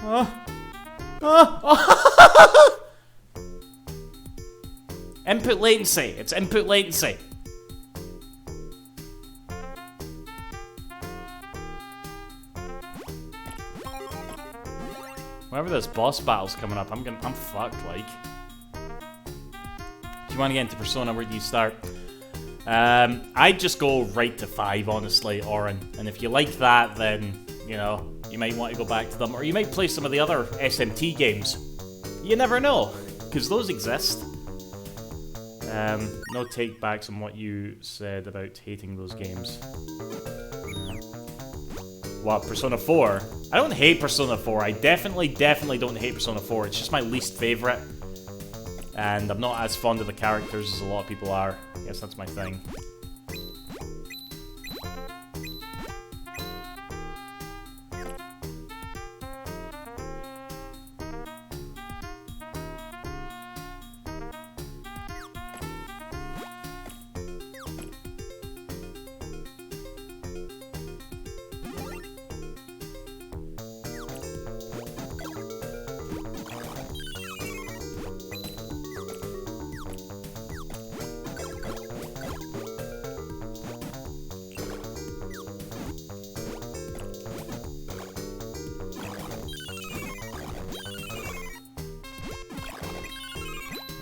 Oh. Oh. Input latency. It's input latency. Whenever this boss battle's coming up, I'm fucked, like. If you want to get into Persona, where do you start? I'd just go right to 5, honestly, Oren. And if you like that, then, you know, you might want to go back to them. Or you might play some of the other SMT games. You never know, because those exist. No take-backs on what you said about hating those games. What, Persona 4? I don't hate Persona 4. I definitely don't hate Persona 4. It's just my least favorite. And I'm not as fond of the characters as a lot of people are. I guess that's my thing.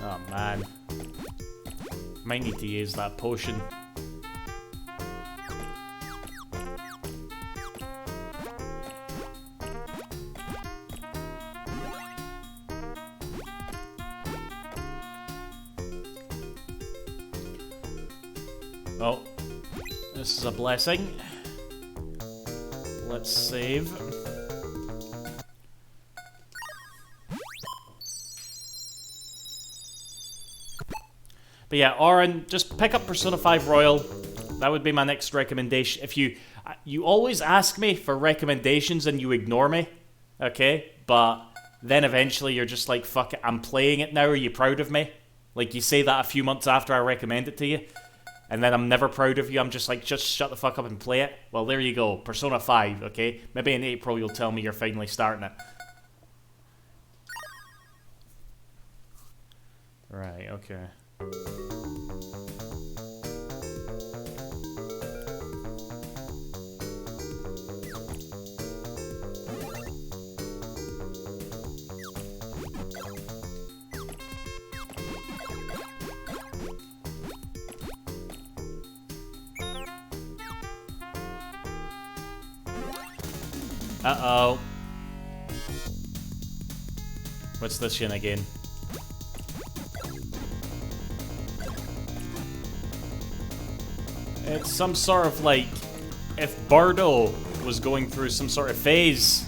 Oh man. Might need to use that potion. Oh, this is a blessing. Let's save. But yeah, Oren, just pick up Persona 5 Royal. That would be my next recommendation. If you always ask me for recommendations and you ignore me, okay? But then eventually you're just like, fuck it, I'm playing it now. Are you proud of me? Like, you say that a few months after I recommend it to you, and then I'm never proud of you. I'm just like, just shut the fuck up and play it. Well, there you go. Persona 5, okay? Maybe in April you'll tell me you're finally starting it. Right, okay. Uh-oh. What's this shit again? It's some sort of, like, if Birdo was going through some sort of phase.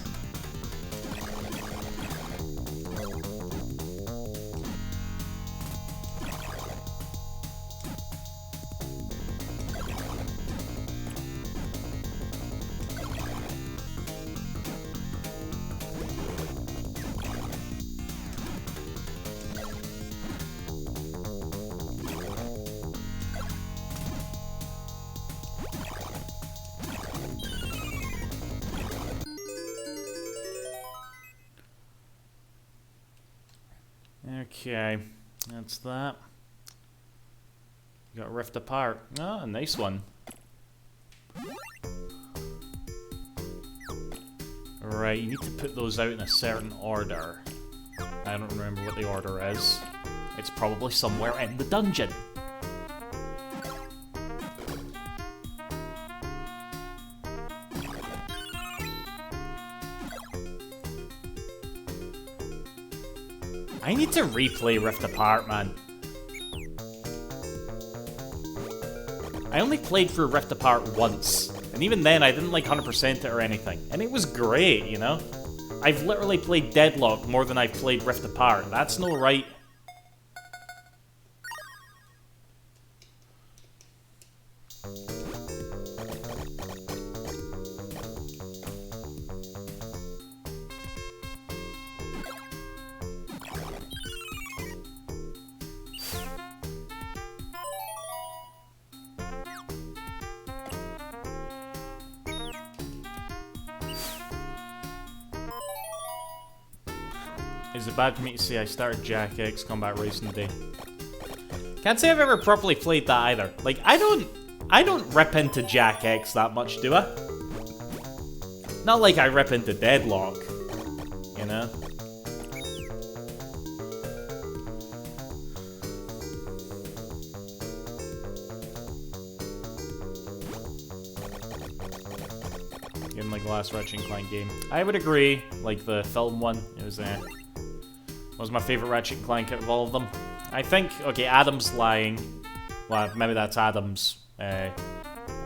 Okay, that's that. You got Rift Apart. Oh, a nice one. Right, you need to put those out in a certain order. I don't remember what the order is. It's probably somewhere in the dungeon. I need to replay Rift Apart, man. I only played through Rift Apart once, and even then I didn't like 100% it or anything. And it was great, you know? I've literally played Deadlock more than I've played Rift Apart. That's no right. Is it bad for me to say I started Jak X Combat Racing today? Can't say I've ever properly played that either. Like, I don't rip into Jak X that much, do I? Not like I rip into Deadlock, you know? In like the last Ratchet & Clank game. I would agree, like the film one, it was my favorite Ratchet & Clank out of all of them. I think, okay, Adam's lying. Well, maybe that's Adam's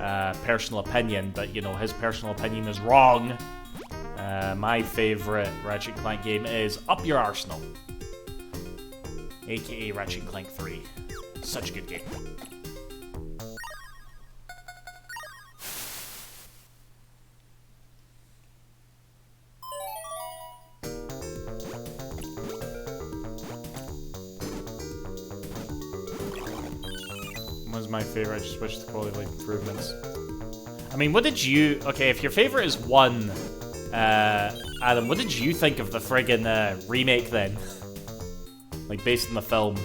personal opinion, but you know, his personal opinion is wrong. My favorite Ratchet & Clank game is Up Your Arsenal, aka Ratchet & Clank 3. Such a good game. My favorite, I just wish the quality of life improvements. I mean, what did you... Okay, if your favorite is 1, Adam, what did you think of the friggin' remake then? Like, based on the film.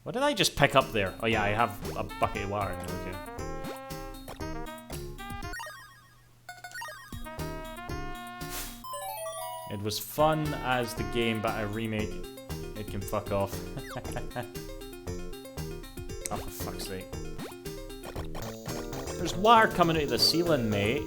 What did I just pick up there? Oh yeah, I have a bucket of water. Okay. It was fun as the game, but a remake, it can fuck off. Oh, for fuck's sake. There's wire coming out of the ceiling, mate.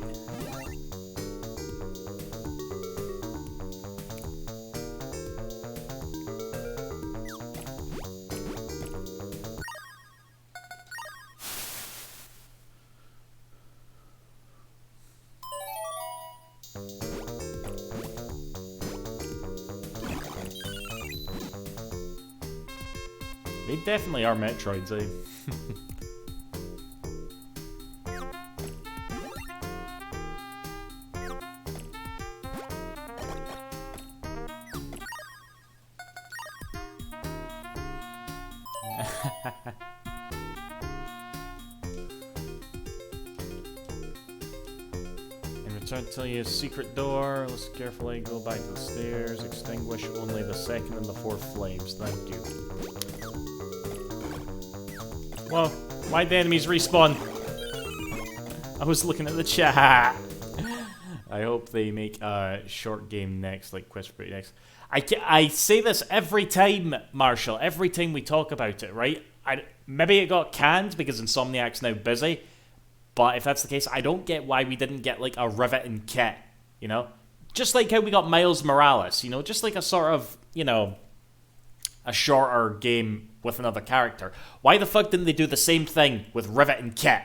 They definitely are Metroids, eh? In return, tell you a secret door. Listen carefully. Go back to the stairs. Extinguish only the second and the fourth flames. Thank you. Whoa, why'd the enemies respawn? I was looking at the chat. I hope they make a short game next, like Quest for Beauty next. I say this every time, Marshall, every time we talk about it, right? Maybe it got canned because Insomniac's now busy, but if that's the case, I don't get why we didn't get, like, a Rivet and kit, you know? Just like how we got Miles Morales, you know? Just like a sort of, you know, a shorter game with another character. Why the fuck didn't they do the same thing with Rivet and Kit?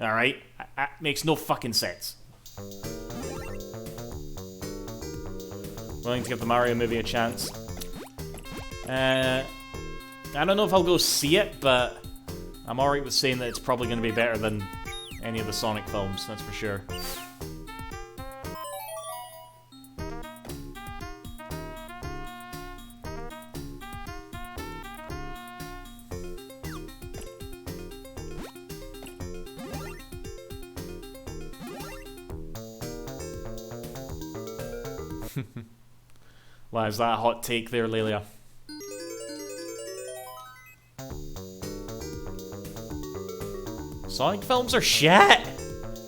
Alright? That makes no fucking sense. Willing to give the Mario movie a chance. I don't know if I'll go see it, but I'm alright with saying that it's probably going to be better than any of the Sonic films, that's for sure. Wow, is that a hot take there, Lelia? Sonic films are shit!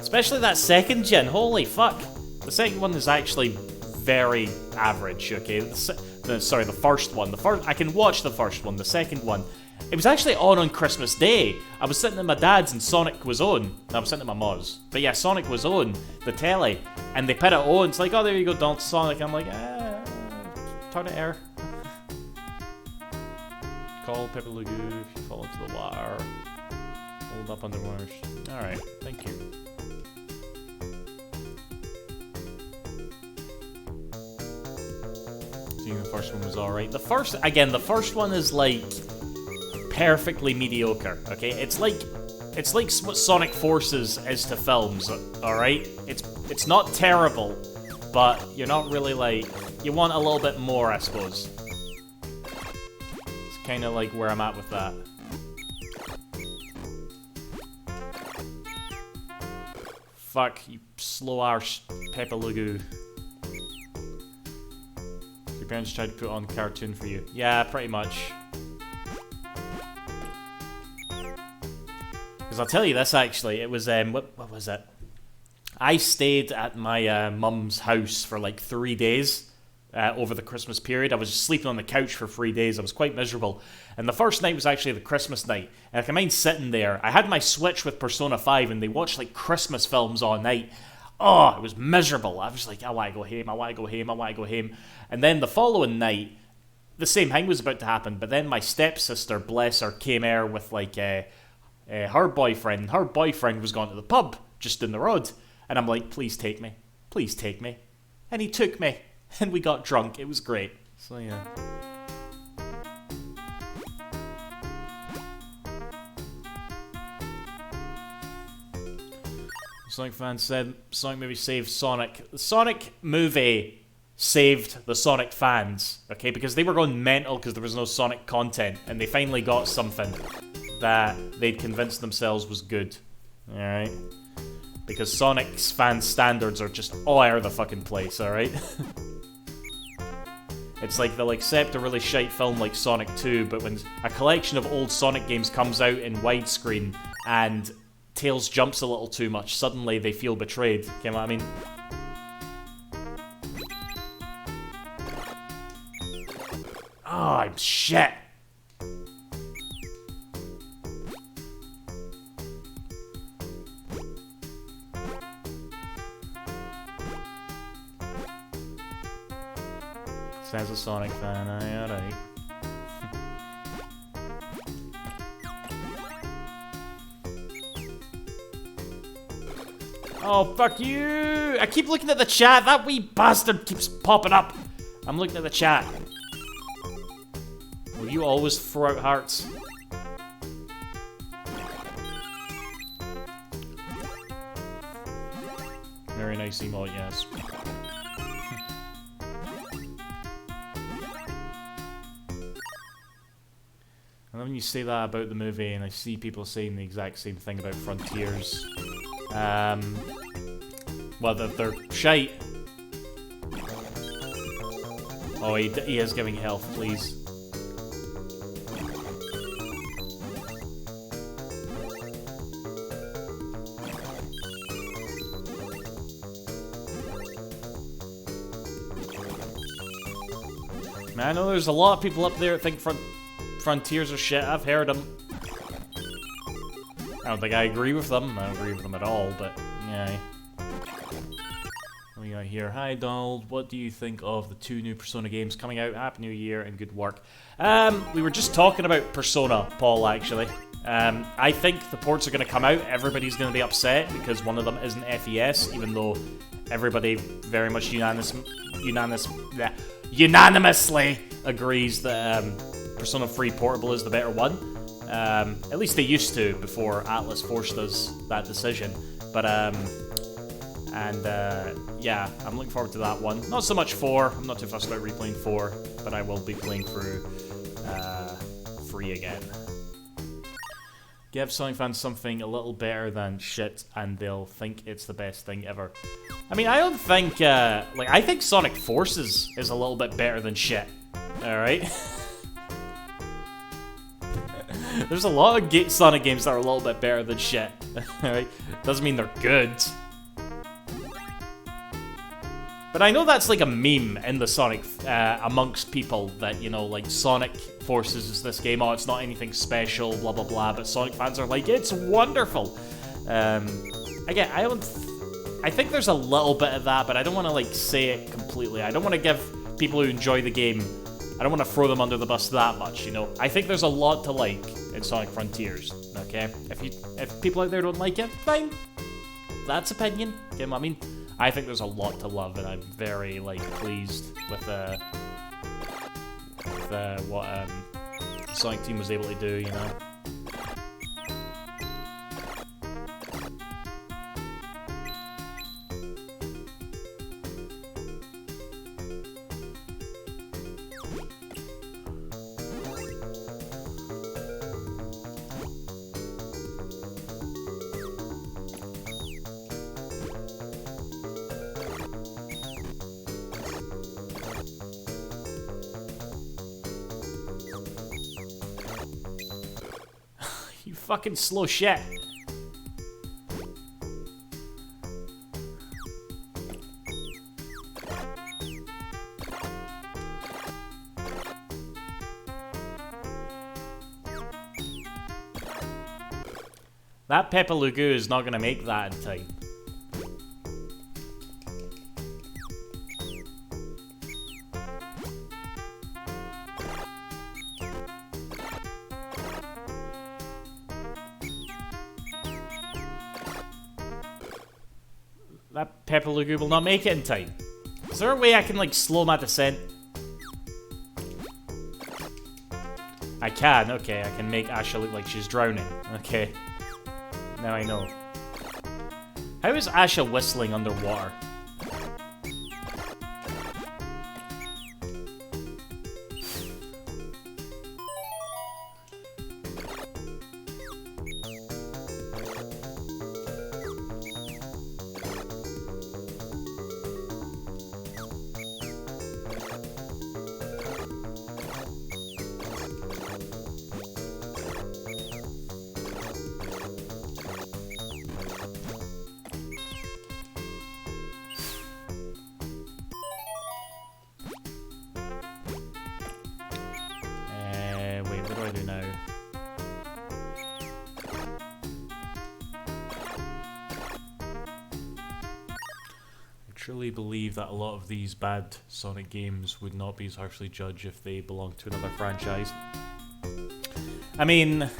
Especially that second gen, holy fuck. The second one is actually very average, okay? Sorry, the first one. I can watch the first one, the second one. It was actually on Christmas Day. I was sitting at my dad's and Sonic was on. I was sitting at my mom's. But yeah, Sonic was on the telly. And they put it on. It's like, oh, there you go, Donald Sonic. I'm like, turn it air. Call Pepper Lagoon if you fall into the water. Hold up under water. Alright, thank you. The first one was alright. The first one is like perfectly mediocre, okay? It's like what Sonic Forces is to films, alright? It's not terrible, but you're not really like, you want a little bit more, I suppose. It's kind of like where I'm at with that. Fuck, you slow arse Peppa Lugoo. Your parents tried to put on a cartoon for you. Yeah, pretty much. Because I'll tell you this, actually. It was, what was it? I stayed at my mum's house for like 3 days over the Christmas period. I was just sleeping on the couch for 3 days. I was quite miserable. And the first night was actually the Christmas night. And I can mind sitting there. I had my Switch with Persona 5 and they watched like Christmas films all night. Oh, it was miserable. I was like, I want to go home, I want to go home, I want to go home. And then the following night, the same thing was about to happen. But then my stepsister, bless her, came here with like her boyfriend. And her boyfriend was going to the pub just in the road. And I'm like, please take me. Please take me. And he took me. And we got drunk. It was great. So yeah. Sonic fans said Sonic movie saved Sonic. The Sonic movie saved the Sonic fans, okay? Because they were going mental because there was no Sonic content. And they finally got something that they'd convinced themselves was good. Alright? Because Sonic's fan standards are just all over the fucking place, alright? It's like they'll accept a really shite film like Sonic 2, but when a collection of old Sonic games comes out in widescreen and Tails jumps a little too much, suddenly they feel betrayed. You know what I mean? Oh, I'm shit! As a Sonic fan, alright. Oh, fuck you! I keep looking at the chat. That wee bastard keeps popping up. I'm looking at the chat. Will you always throw out hearts? Very nice emote, yes. And then when you say that about the movie, and I see people saying the exact same thing about Frontiers, well, they're shite. Oh, he is giving health, please. Man, I know there's a lot of people up there that think Frontiers are shit. I've heard them. I don't think I agree with them. I don't agree with them at all, but yeah. We out here. Hi Donald, what do you think of the 2 new Persona games coming out? Happy New Year and good work. We were just talking about Persona, Paul, actually. I think the ports are going to come out. Everybody's going to be upset because one of them isn't FES, even though everybody very much unanimously agrees that Persona 3 Portable is the better one. At least they used to before Atlas forced us that decision. But, yeah, I'm looking forward to that one. Not so much 4. I'm not too fussed about replaying 4, but I will be playing through 3 again. Give Sonic fans something a little better than shit, and they'll think it's the best thing ever. I mean, I don't think, I think Sonic Forces is a little bit better than shit. Alright? There's a lot of Sonic games that are a little bit better than shit. Alright? Doesn't mean they're good. But I know that's like a meme in the Sonic, amongst people that, you know, like, Sonic Forces is this game, oh, it's not anything special, blah, blah, blah, but Sonic fans are like, it's wonderful! Again, I think there's a little bit of that, but I don't want to, like, say it completely. I don't want to give people who enjoy the game, I don't want to throw them under the bus that much, you know? I think there's a lot to like in Sonic Frontiers, okay? If people out there don't like it, fine. That's opinion, you know what I mean? I think there's a lot to love, and I'm very, like, pleased with what the Sonic team was able to do, you know? You fucking slow shit. That Peppa Lugu is not gonna make that in time. That Peppa Lugu will not make it in time. Is there a way I can, like, slow my descent? I can, okay. I can make Asha look like she's drowning. Okay. Now I know. How is Asha whistling underwater? Wait, what do I do now? I truly believe that a lot of these bad Sonic games would not be as harshly judged if they belonged to another franchise. I mean,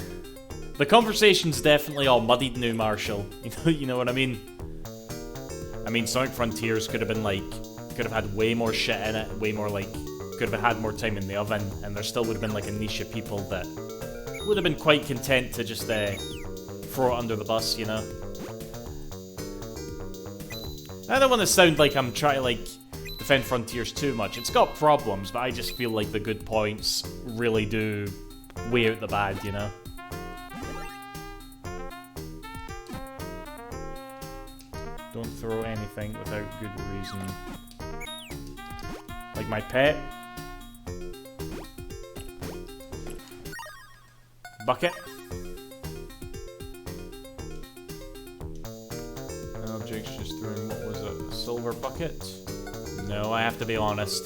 the conversation's definitely all muddied now, Marshall. You know what I mean? I mean, Sonic Frontiers could have been like, could have had way more shit in it, way more like, could have had more time in the oven, and there still would have been like a niche of people that would have been quite content to just throw it under the bus, you know? I don't want to sound like I'm trying to like defend Frontiers too much. It's got problems, but I just feel like the good points really do weigh out the bad, you know? Don't throw anything without good reason. Like my pet. Bucket. Objects just throwing, what was it, a silver bucket? No, I have to be honest.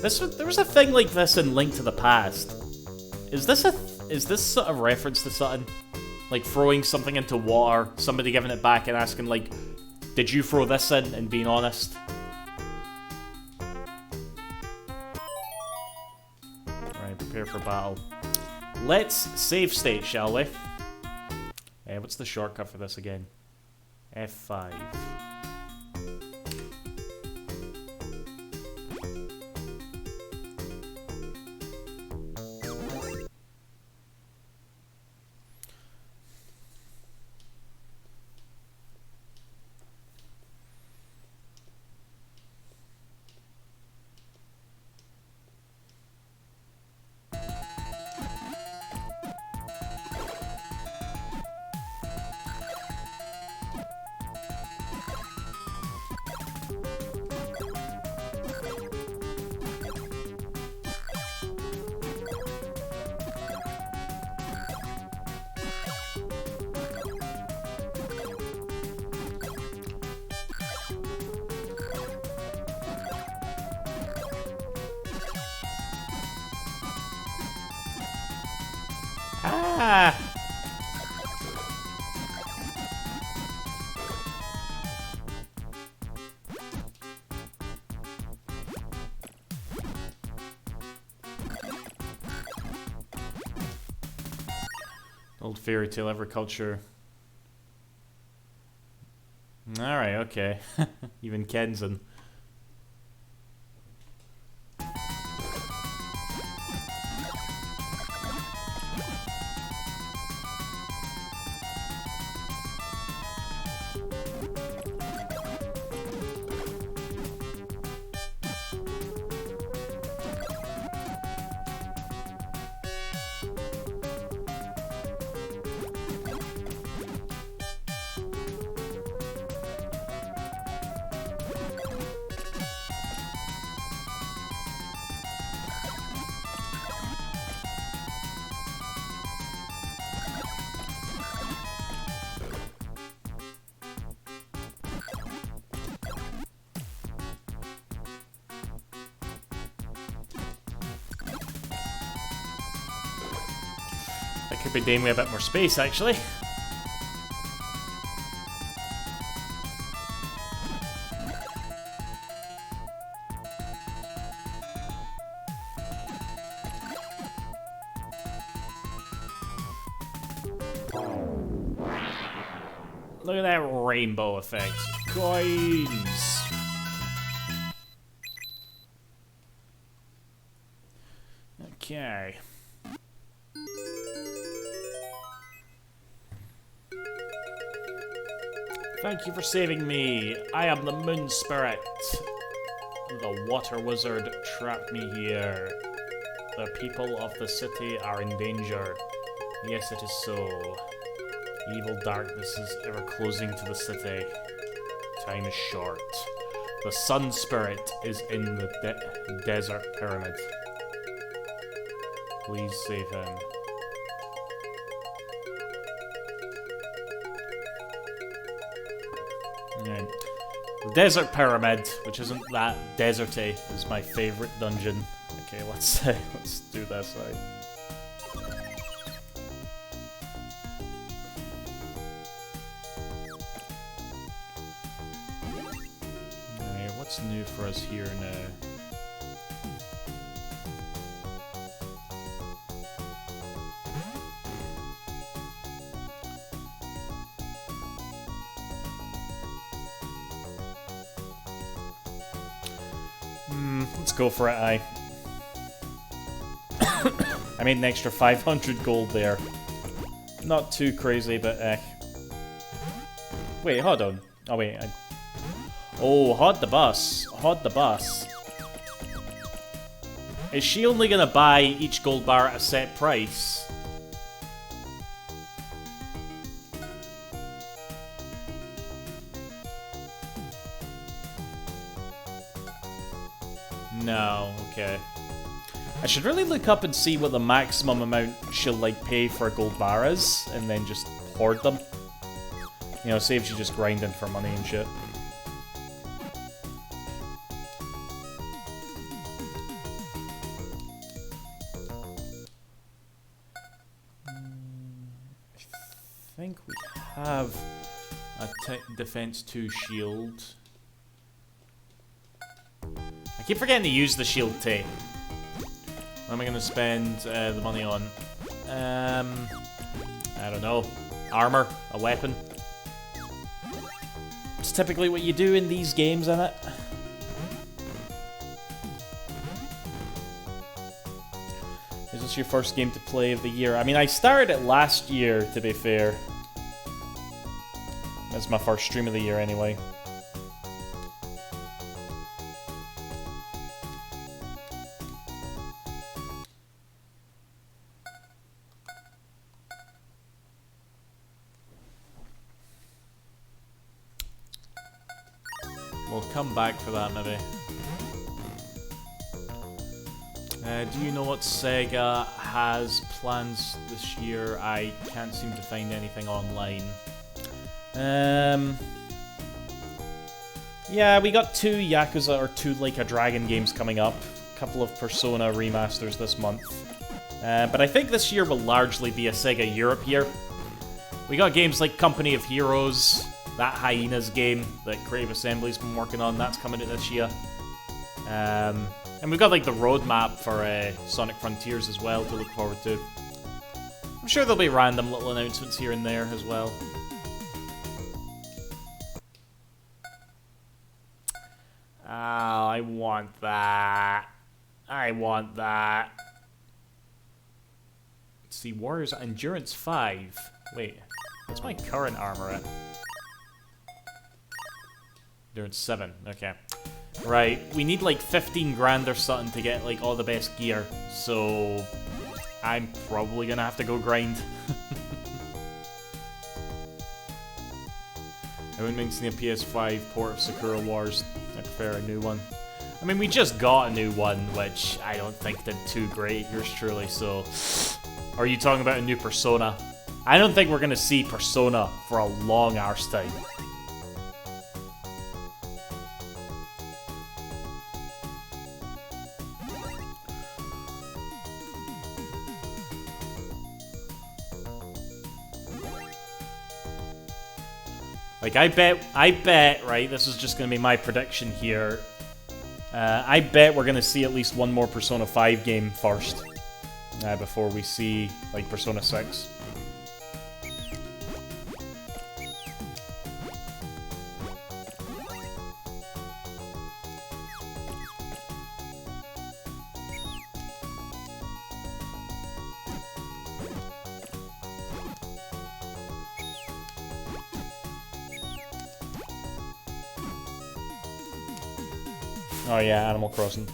There was a thing like this in Link to the Past. Is is this sort of reference to something? Like throwing something into water, somebody giving it back and asking like, did you throw this in, and being honest? Right, prepare for battle. Let's save state, shall we? What's the shortcut for this again? F5. Ah! Old fairy tale agriculture. Alright, okay. Even Kenzen. That could be doing me a bit more space, actually. Look at that rainbow effect. Coins! Okay. Thank you for saving me. I am the Moon Spirit. The Water Wizard trapped me here. The people of the city are in danger. Yes, it is so. Evil darkness is ever closing to the city. Time is short. The Sun Spirit is in the desert pyramid. Please save him. Right. The Desert Pyramid, which isn't that deserty, is my favorite dungeon. Okay, let's do this out. Alright, what's new for us here now? Let's go for it, aye. I made an extra 500 gold there. Not too crazy, but wait, hold on. Oh, wait. Oh, Hod the Bus. Hod the Bus. Is she only gonna buy each gold bar at a set price? No, okay. I should really look up and see what the maximum amount she'll like pay for a gold bar is, and then just hoard them. You know, saves you just grinding for money and shit. think we have a Defense 2 shield. I keep forgetting to use the shield T. What am I going to spend the money on? I don't know. Armor, a weapon. It's typically what you do in these games, isn't it? Is this your first game to play of the year? I mean, I started it last year, to be fair. That's my first stream of the year, anyway. We'll come back for that, maybe. Do you know what Sega has plans this year? I can't seem to find anything online. Yeah, we got 2 Yakuza or 2 Like a Dragon games coming up. A couple of Persona remasters this month. But I think this year will largely be a Sega Europe year. We got games like Company of Heroes, that Hyenas game that Creative Assembly's been working on, that's coming out this year. And we've got like the roadmap for Sonic Frontiers as well to look forward to. I'm sure there'll be random little announcements here and there as well. Oh, I want that. I want that. Let's see, Warriors Endurance 5. Wait, what's my current armor at? Endurance 7, okay. Right, we need like 15 grand or something to get like all the best gear, so I'm probably gonna have to go grind. I wouldn't mind seeing a PS5 port of Sakura Wars. I prefer a new one. I mean, we just got a new one, which I don't think did too great, yours truly, so... Are you talking about a new Persona? I don't think we're gonna see Persona for a long arse time. Like, I bet, right, this is just going to be my prediction here. I bet we're going to see at least one more Persona 5 game first. Before we see, like, Persona 6. Oh yeah, Animal Crossing.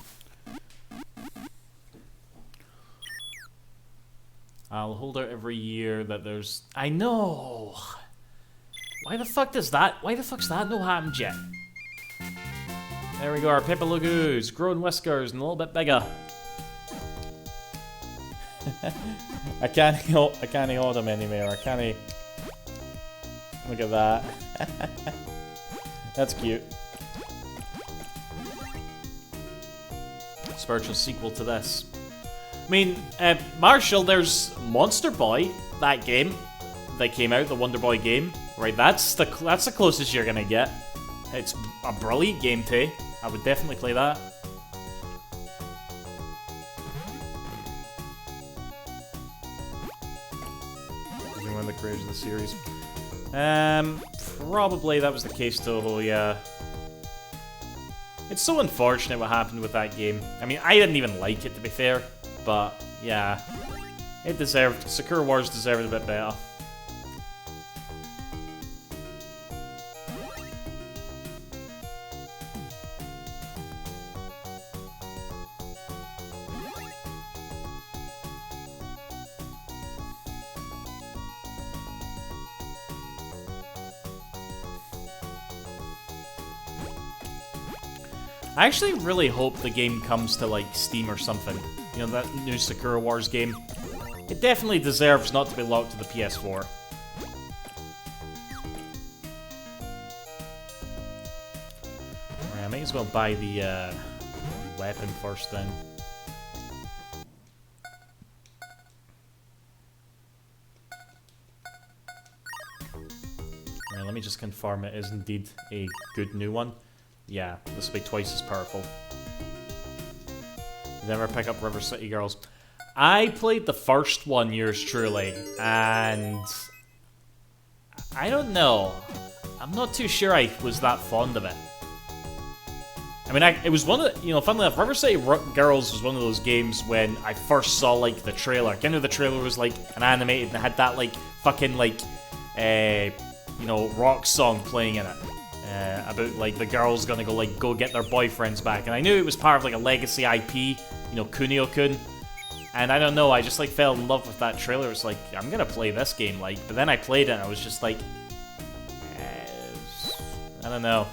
I'll hold out every year that there's... I know! Why the fuck's that not happened yet? There we go, our Pepe Le Pews, growing whiskers and a little bit bigger. I can't hold him anymore, I can't... Look at that. That's cute. Spiritual sequel to this. I mean, Marshall, there's Monster Boy, that game that came out, the Wonder Boy game, right? That's the closest you're gonna get. It's a brilliant game too. I would definitely play that. One of the creators of the series. Probably that was the case, Toho. Yeah. It's so unfortunate what happened with that game. I mean, I didn't even like it, to be fair. But, yeah. Sakura Wars deserved a bit better. I actually really hope the game comes to, like, Steam or something. You know, that new Sakura Wars game. It definitely deserves not to be locked to the PS4. Right, I might as well buy the weapon first then. me just confirm it is indeed a good new one. Yeah, this will be twice as powerful. Never pick up River City Girls. I played the first one, yours truly, and I don't know. I'm not too sure I was that fond of it. I mean, it was one of the, you know, funnily enough, River City Girls was one of those games when I first saw, like, the trailer. Kind of the trailer was, like, an animated and it had that, like, fucking, like, you know, rock song playing in it. About, like, the girls gonna go get their boyfriends back. And I knew it was part of, like, a legacy IP, you know, Kunio-kun. And I don't know, I just, like, fell in love with that trailer. It's like, I'm gonna play this game, like, but then I played it and I was just like, I don't know.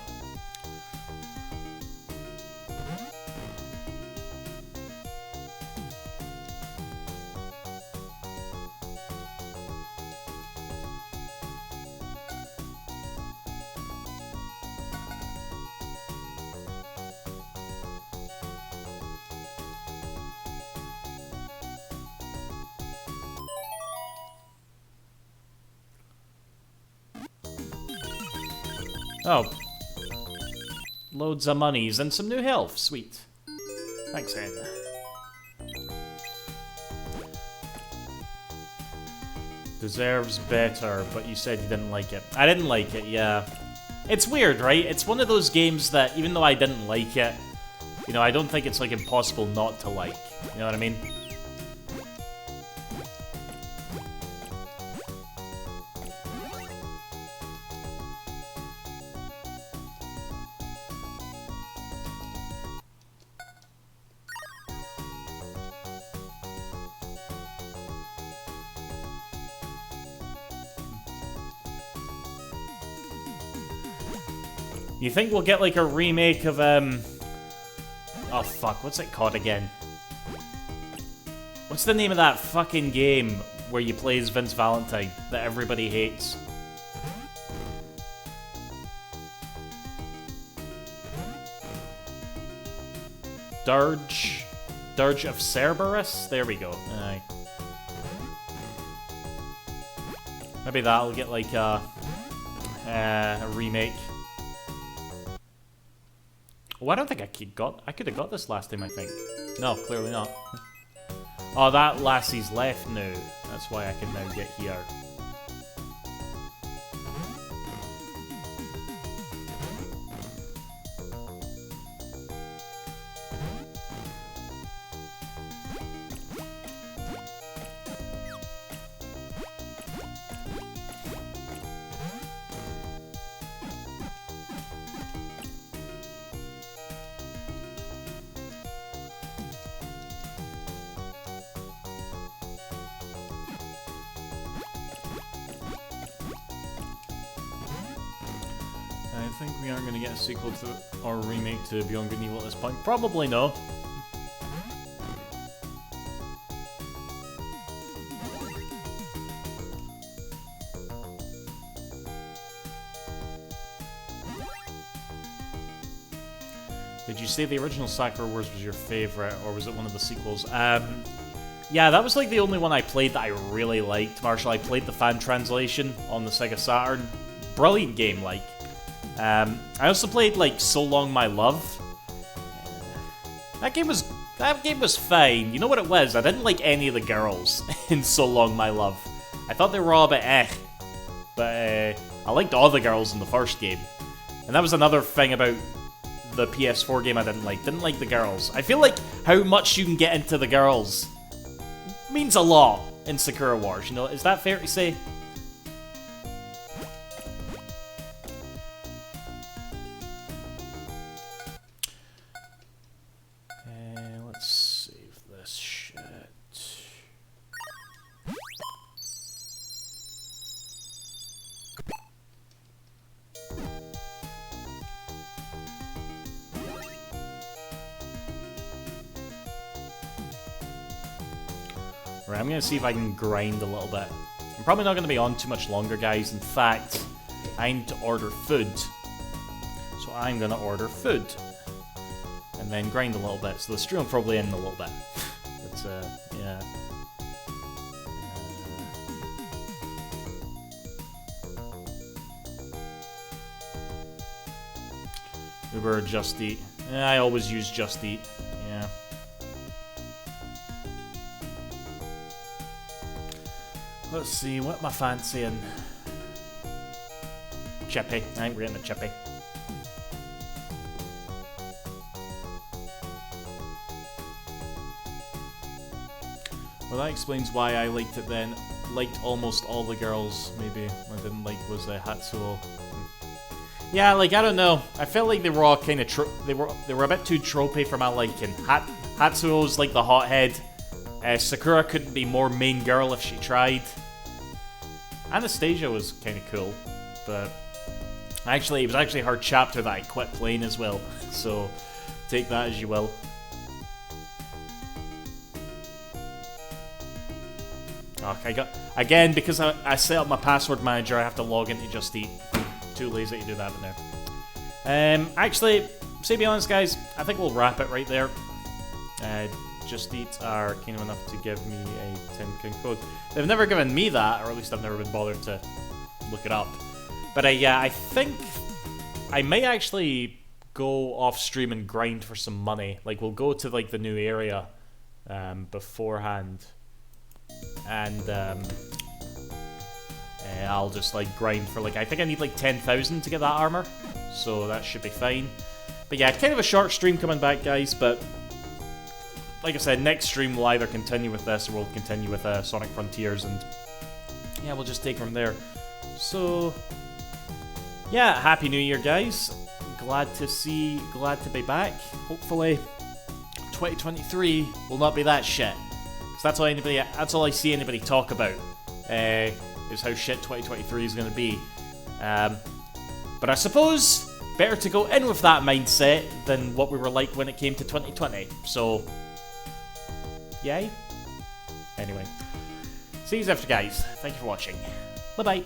Oh. Loads of monies and some new health. Sweet. Thanks, Ed. Deserves better, but you said you didn't like it. I didn't like it, yeah. It's weird, right? It's one of those games that, even though I didn't like it, you know, I don't think it's, like, impossible not to like. You know what I mean? You think we'll get, like, a remake of, oh, fuck, what's it called again? What's the name of that fucking game where you play as Vince Valentine that everybody hates? Dirge of Cerberus? There we go. Aye. Maybe that'll get, like, a remake. Oh, I don't think I could have got this last time, I think. No, clearly not. Oh, that lassie's left now. That's why I can now get here. I think we aren't going to get a sequel to or a remake to Beyond Good and Evil at this point. Probably no. Did you say the original Sakura Wars was your favorite, or was it one of the sequels? Yeah, that was like the only one I played that I really liked. Marshall, I played the fan translation on the Sega Saturn. Brilliant game, like. I also played, like, So Long My Love. That game was fine. You know what it was? I didn't like any of the girls in So Long My Love. I thought they were all a bit but I liked all the girls in the first game. And that was another thing about the PS4 game I didn't like. Didn't like the girls. I feel like how much you can get into the girls means a lot in Sakura Wars, you know? Is that fair to say? Let's save this shit. Right, I'm gonna see if I can grind a little bit. I'm probably not gonna be on too much longer, guys. In fact, I need to order food. So I'm gonna order food. And then grind a little bit. So the stream will probably end a little bit. But, yeah. Uber or Just Eat. I always use Just Eat. Yeah. Let's see, what am I fancying? Chippy. I think we're getting a Chippy. Well, that explains why I liked it then. Liked almost all the girls, maybe. I didn't like was Hatsuo. Yeah, like, I don't know. I felt like they were all kind of they were a bit too tropey for my liking. Hatsuo's like the hothead. Sakura couldn't be more main girl if she tried. Anastasia was kind of cool, but actually, it was actually her chapter that I quit playing as well. So, take that as you will. Okay, again, because I set up my password manager, I have to log into Just Eat. Too lazy to do that in there. Actually, to be honest, guys, I think we'll wrap it right there. Just Eat are kind of enough to give me a 10 code. They've never given me that, or at least I've never been bothered to look it up. But yeah, I think I may actually go off stream and grind for some money. Like, we'll go to like the new area beforehand, and I'll just like grind for like, I think I need like 10,000 to get that armor, so that should be fine. But yeah, kind of a short stream coming back, guys, but like I said, next stream we'll either continue with this or we'll continue with Sonic Frontiers, and yeah, we'll just take from there. So yeah, Happy New Year, guys. Glad to be back. Hopefully 2023 will not be that shit. So that's all I see anybody talk about, is how shit 2023 is going to be. But I suppose better to go in with that mindset than what we were like when it came to 2020. So, yay. Anyway, see you after, guys. Thank you for watching. Bye-bye.